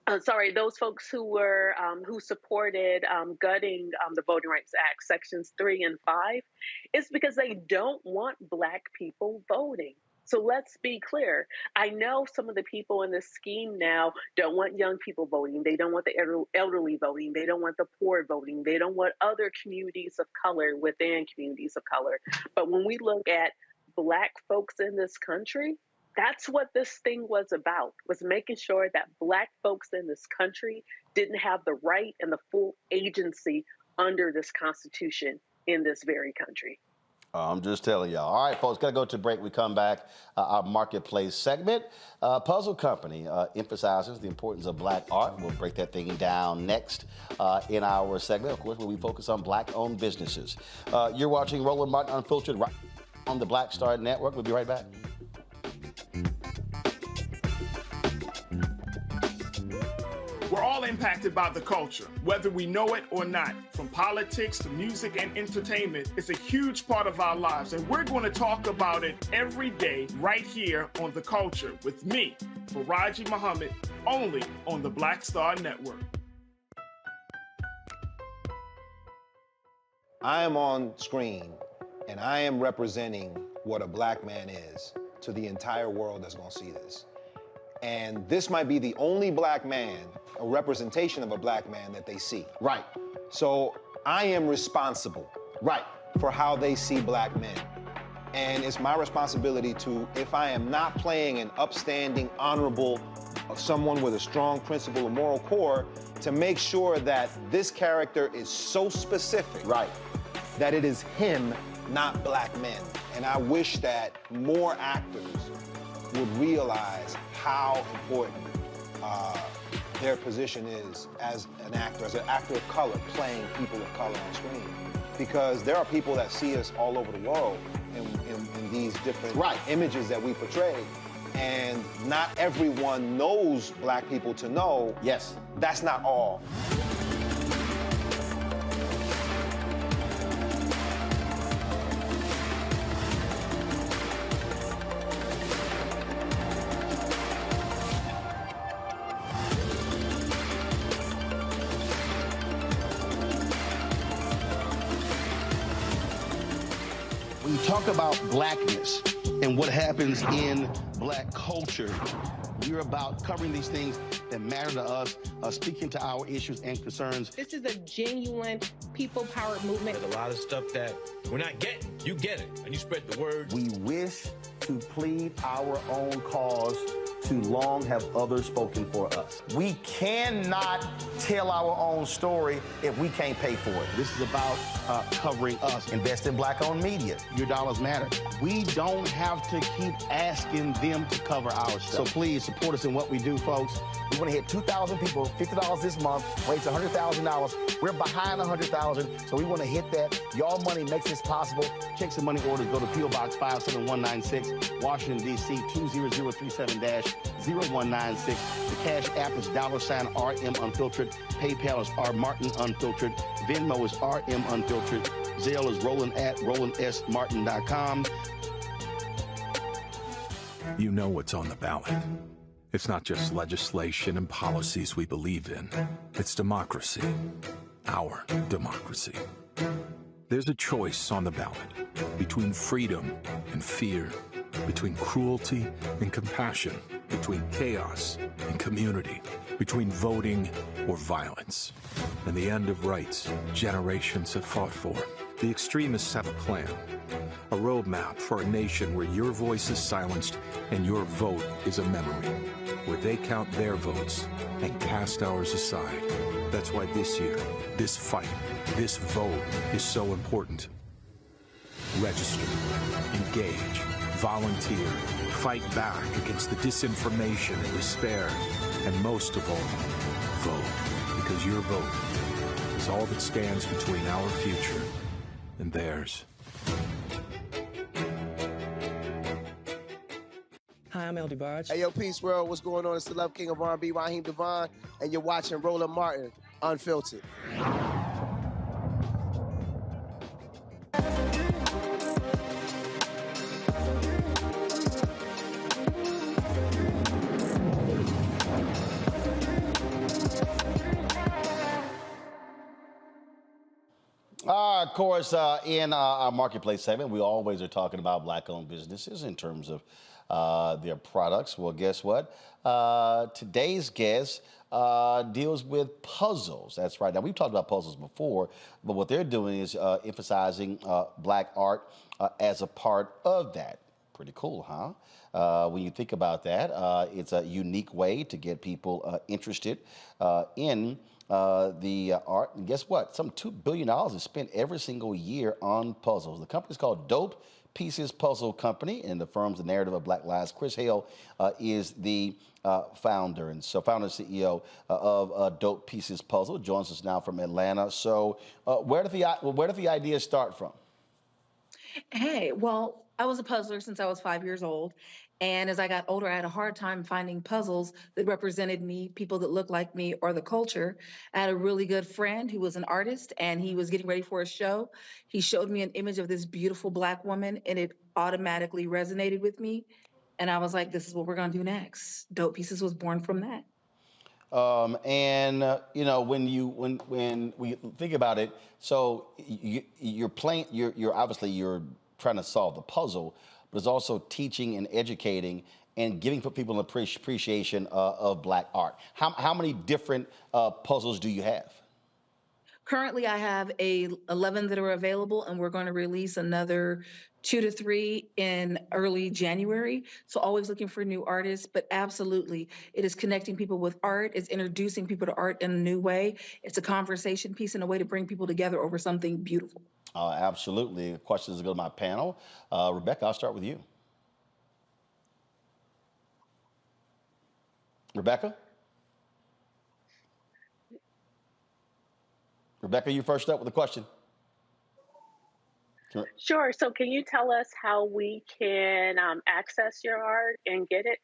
those folks who were who supported gutting the Voting Rights Act, sections 3 and 5, it's because they don't want black people voting. So let's be clear. I know some of the people in this scheme now don't want young people voting. They don't want the elderly voting. They don't want the poor voting. They don't want other communities of color within communities of color. But when we look at black folks in this country, that's what this thing was about, was making sure that black folks in this country didn't have the right and the full agency under this Constitution in this very country. I'm just telling y'all. All right, folks, got to go to break. We come back, our marketplace segment. Puzzle Company emphasizes the importance of black art. We'll break that thing down next in our segment, of course, where we focus on black-owned businesses. You're watching Roland Martin Unfiltered right on the Black Star Network. We'll be right back. We're all impacted by the culture, whether we know it or not. From politics to music and entertainment, it's a huge part of our lives, and we're going to talk about it every day right here on The Culture with me, Faraji Muhammad, only on the Black Star Network. I am on screen, and I am representing what a black man is to the entire world that's going to see this. And this might be the only black man, a representation of a black man that they see. Right. So I am responsible. Right. For how they see black men. And it's my responsibility to, if I am not playing an upstanding, honorable, someone with a strong principle and moral core, to make sure that this character is so specific. Right. That it is him, not black men. And I wish that more actors would realize how important their position is as an actor of color, playing people of color on screen. Because there are people that see us all over the world in these different images that we portray. And not everyone knows black people to know. Yes. That's not all. When you talk about blackness and what happens in black culture, We're about covering these things that matter to us, speaking to our issues and concerns. This is a genuine people-powered movement. There's a lot of stuff that we're not getting. You get it, and you spread the word. We wish to plead our own cause. Too long have others spoken for us. We cannot tell our own story if we can't pay for it. This is about covering us. Invest in Black-owned media. Your dollars matter. We don't have to keep asking them to cover our stuff. So please support us in what we do, folks. We want to hit 2,000 people, $50 this month, raise $100,000. We're behind 100,000, so we want to hit that. Y'all money makes this possible. Check some money orders. Go to P.O. Box 57196, Washington, D.C. 20037-0196. The Cash App is $RM Unfiltered. PayPal is R Martin Unfiltered. Venmo is RM Unfiltered. Zelle is Roland at RolandSMartin.com. You know what's on the ballot. It's not just legislation and policies we believe in. It's democracy. Our democracy. There's a choice on the ballot between freedom and fear, between cruelty and compassion, between chaos and community, between voting or violence, and the end of rights generations have fought for. The extremists have a plan, a roadmap for a nation where your voice is silenced and your vote is a memory, where they count their votes and cast ours aside. That's why this year, this fight, this vote is so important. Register, engage, volunteer, fight back against the disinformation and despair, and most of all, vote, because your vote is all that stands between our future and theirs. Hi, I'm LD Barge. Hey, yo, Peace World, what's going on? It's the Love King of R&B, Raheem Devon, and you're watching Roland Martin, Unfiltered. Of course, in our marketplace segment, we always are talking about Black-owned businesses in terms of their products. Well, guess what? Today's guest deals with puzzles. That's right. Now, we've talked about puzzles before, but what they're doing is emphasizing Black art as a part of that. Pretty cool, huh? When you think about that, it's a unique way to get people interested in the art. And guess what? Some $2 billion is spent every single year on puzzles. The company's called Dope Pieces Puzzle Company, and the firm's The Narrative of Black Lives. Chris Hale is the founder and founder and CEO of Dope Pieces Puzzle. Joins us now from Atlanta. So where did the idea start from? Hey, well, I was a puzzler since I was 5 years old. And as I got older, I had a hard time finding puzzles that represented me, people that looked like me, or the culture. I had a really good friend who was an artist, and he was getting ready for a show. He showed me an image of this beautiful Black woman, and it automatically resonated with me. And I was like, this is what we're going to do next. Dope Pieces was born from that. You know, when we think about it, so you're obviously trying to solve the puzzle, but it's also teaching and educating and giving people an appreciation of Black art. How many different puzzles do you have? Currently, I have 11 that are available, and we're going to release another 2 to 3 in early January. So always looking for new artists, but absolutely, it is connecting people with art. It's introducing people to art in a new way. It's a conversation piece and a way to bring people together over something beautiful. Absolutely. Questions go to my panel. Rebecca, I'll start with you. Rebecca? Rebecca, you first up with a question. Sure. So can you tell us how we can access your art and get it?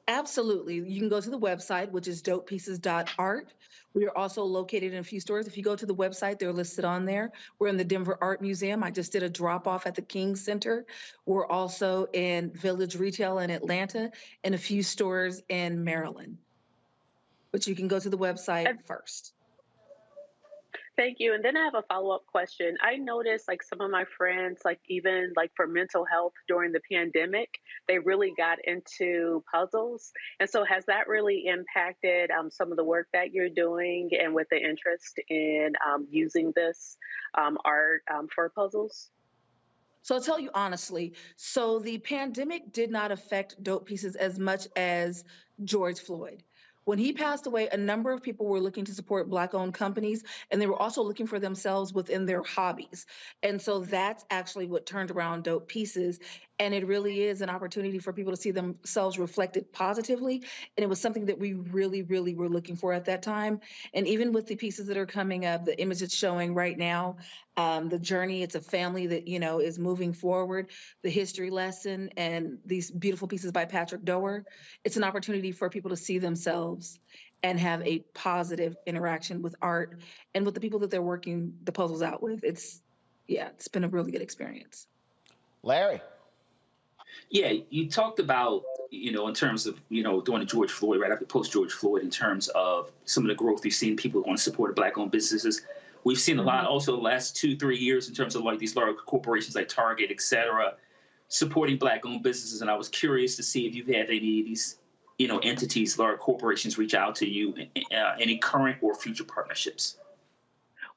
Absolutely. You can go to the website, which is dopepieces.art. We are also located in a few stores. If you go to the website, they're listed on there. We're in the Denver Art Museum. I just did a drop-off at the King Center. We're also in Village Retail in Atlanta and a few stores in Maryland. But you can go to the website first. Thank you. And then I have a follow-up question. I noticed like some of my friends, like even like for mental health during the pandemic, they really got into puzzles. And so has that really impacted some of the work that you're doing and with the interest in using this art for puzzles? So I'll tell you honestly, so the pandemic did not affect dope pieces as much as George Floyd. When he passed away, a number of people were looking to support Black-owned companies, and they were also looking for themselves within their hobbies. And so that's actually what turned around dope pieces. And it really is an opportunity for people to see themselves reflected positively. And it was something that we really, really were looking for at that time. And even with the pieces that are coming up, the image it's showing right now, the journey, it's a family that, you know, is moving forward, the history lesson, and these beautiful pieces by Patrick Doerr, it's an opportunity for people to see themselves and have a positive interaction with art and with the people that they're working the puzzles out with. It's been a really good experience. Larry. Yeah, you talked about, you know, in terms of, you know, during the George Floyd, right after post George Floyd, in terms of some of the growth we've seen, people want to support Black-owned businesses. We've seen a lot also the last 2-3 years in terms of like these large corporations like Target, et cetera, supporting Black-owned businesses. And I was curious to see if you've had any of these, you know, entities, large corporations reach out to you, any current or future partnerships.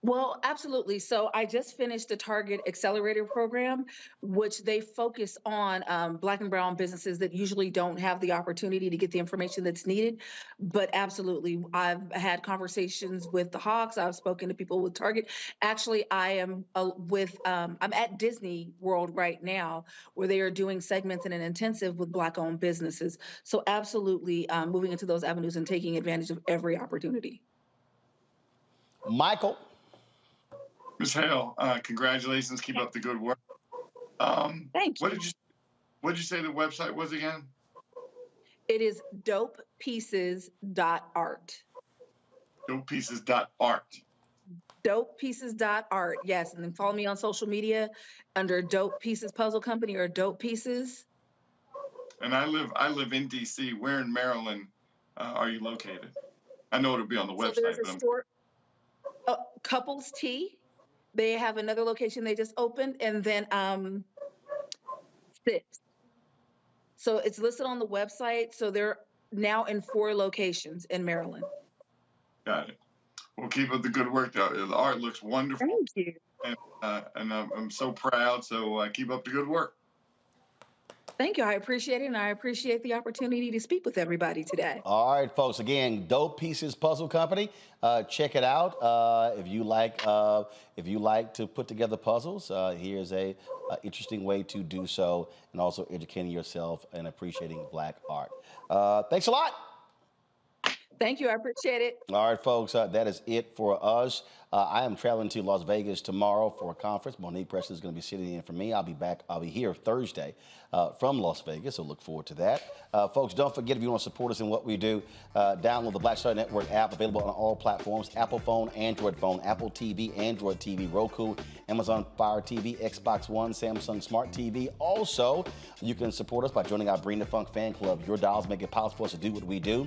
Well, absolutely. So I just finished the Target Accelerator program, which they focus on Black and brown businesses that usually don't have the opportunity to get the information that's needed. But absolutely, I've had conversations with the Hawks. I've spoken to people with Target. Actually, I am I'm at Disney World right now, where they are doing segments in an intensive with Black-owned businesses. So absolutely moving into those avenues and taking advantage of every opportunity. Michael. Ms. Hale, congratulations. Keep up the good work. Thank you. What did you say the website was again? It is dopepieces.art. Dopepieces.art. Dopepieces.art, yes. And then follow me on social media under Dope Pieces Puzzle Company or Dope Pieces. And I live in D.C. Where in Maryland are you located? I know it'll be on the website. So there's a store, Couples Tea. They have another location they just opened, and then Sips. So it's listed on the website. So they're now in 4 locations in Maryland. Got it. Well, keep up the good work. The art looks wonderful. Thank you. And I'm so proud. So keep up the good work. Thank you. I appreciate it, and I appreciate the opportunity to speak with everybody today. All right, folks. Again, Dope Pieces Puzzle Company. Check it out. If you like to put together puzzles, here's a interesting way to do so, and also educating yourself and appreciating Black art. Thanks a lot. Thank you. I appreciate it. All right, folks. That is it for us. I am traveling to Las Vegas tomorrow for a conference. Monique Preston is going to be sitting in for me. I'll be here Thursday from Las Vegas, so look forward to that. Folks, don't forget, if you want to support us in what we do, download the Black Star Network app, available on all platforms: Apple phone, Android phone, Apple TV, Android TV, Roku, Amazon Fire TV, Xbox One, Samsung Smart TV. Also, you can support us by joining our Bring the Funk fan club. Your dollars make it possible for us to do what we do.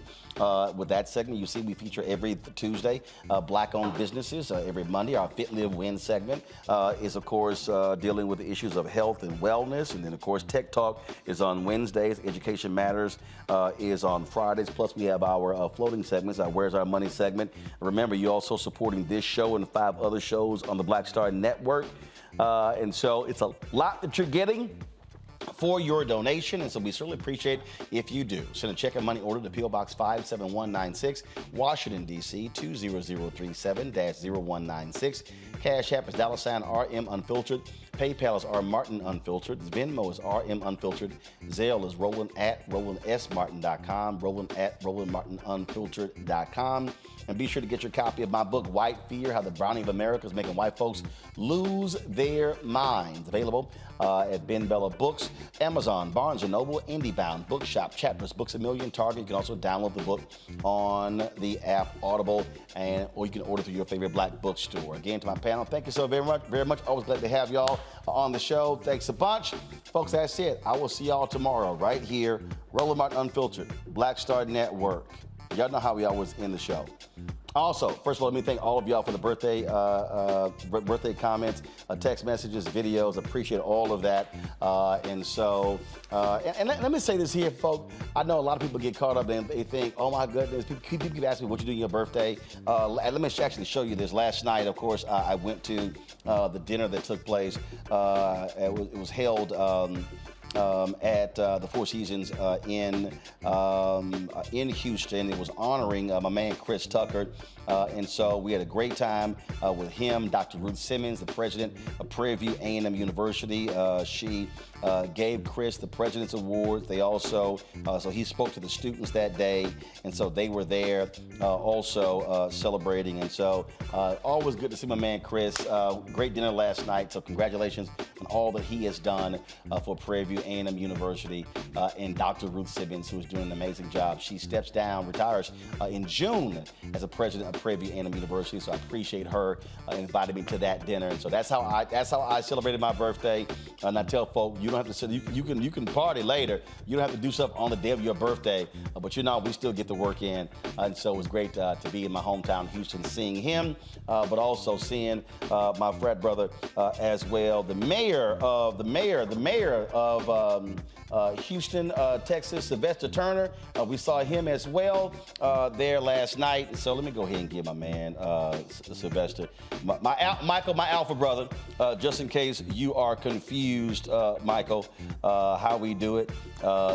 With that segment, you see we feature every Tuesday Black-owned businesses. Every Monday, our Fit, Live, Win segment is, of course, dealing with the issues of health and wellness. And then, of course, Tech Talk is on Wednesdays. Education Matters is on Fridays. Plus, we have our floating segments, our Where's Our Money segment. Remember, you're also supporting this show and 5 other shows on the Black Star Network. And so it's a lot that you're getting for your donation, and so we certainly appreciate if you do. Send a check and money order to P.O. Box 57196, Washington, D.C. 20037-0196. Cash App is $RM Unfiltered. PayPal is R Martin Unfiltered. Venmo is RM Unfiltered. Zelle is Roland at RolandSMartin.com. Roland at RolandMartinUnfiltered.com. And be sure to get your copy of my book, White Fear: How the Browning of America is Making White Folks Lose Their Minds. Available at Ben Bella Books, Amazon, Barnes & Noble, IndieBound, Bookshop, Chapters, Books A Million, Target. You can also download the book on the app Audible, or you can order through your favorite Black bookstore. Again, to my panel, thank you so very much. Always glad to have y'all on the show. Thanks a bunch. Folks, that's it. I will see y'all tomorrow right here, Roland Martin Unfiltered, Black Star Network. Y'all know how we always end the show. Also, first of all, let me thank all of y'all for the birthday comments, text messages, videos. Appreciate all of that. Let me say this here, folks. I know a lot of people get caught up and they think, oh my goodness, people keep asking me what you do on your birthday. Let me actually show you this. Last night, of course, I went to the dinner that took place. It was held at the Four Seasons in Houston. It was honoring my man Chris Tucker. And so we had a great time with him, Dr. Ruth Simmons, the president of Prairie View A&M University. She gave Chris the President's Award. They also, so he spoke to the students that day, and so they were there also celebrating. And so always good to see my man Chris. Great dinner last night, so congratulations on all that he has done for Prairie View A&M University, and Dr. Ruth Simmons, who is doing an amazing job. She steps down, retires in June as a president of Prairie View A&M University, so I appreciate her inviting me to that dinner. And so that's how I celebrated my birthday. And I tell folk, you don't have to sit, you can party later. You don't have to do stuff on the day of your birthday, but we still get the work in. And so it was great to be in my hometown, Houston, seeing him, but also seeing my frat brother as well, the mayor of Houston, Texas, Sylvester Turner. We saw him as well there last night. So let me go ahead and give my man Sylvester, Michael, my alpha brother, just in case you are confused, Michael, how we do it.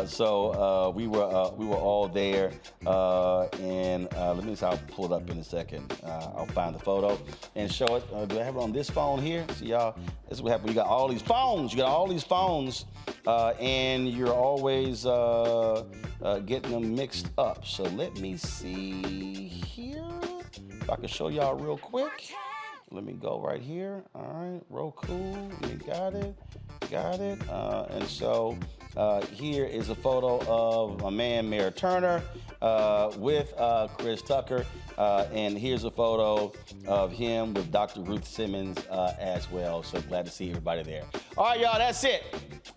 So we were all there, and let me see. I'll pull it up in a second. I'll find the photo and show it. Do I have it on this phone here? See, y'all, this is what happened. You got all these phones. And you're always getting them mixed up. So let me see here. If I can show y'all real quick. Let me go right here. All right, Roku. We got it. And so here is a photo of my man, Mayor Turner, with Chris Tucker. And here's a photo of him with Dr. Ruth Simmons as well. So glad to see everybody there. All right, y'all, that's it.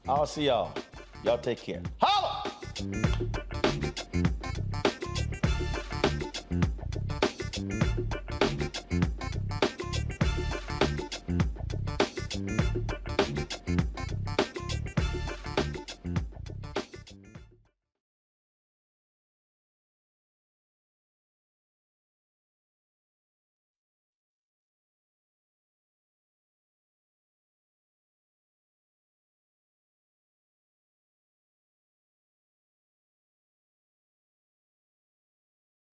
I'll see y'all. Y'all take care. Holla!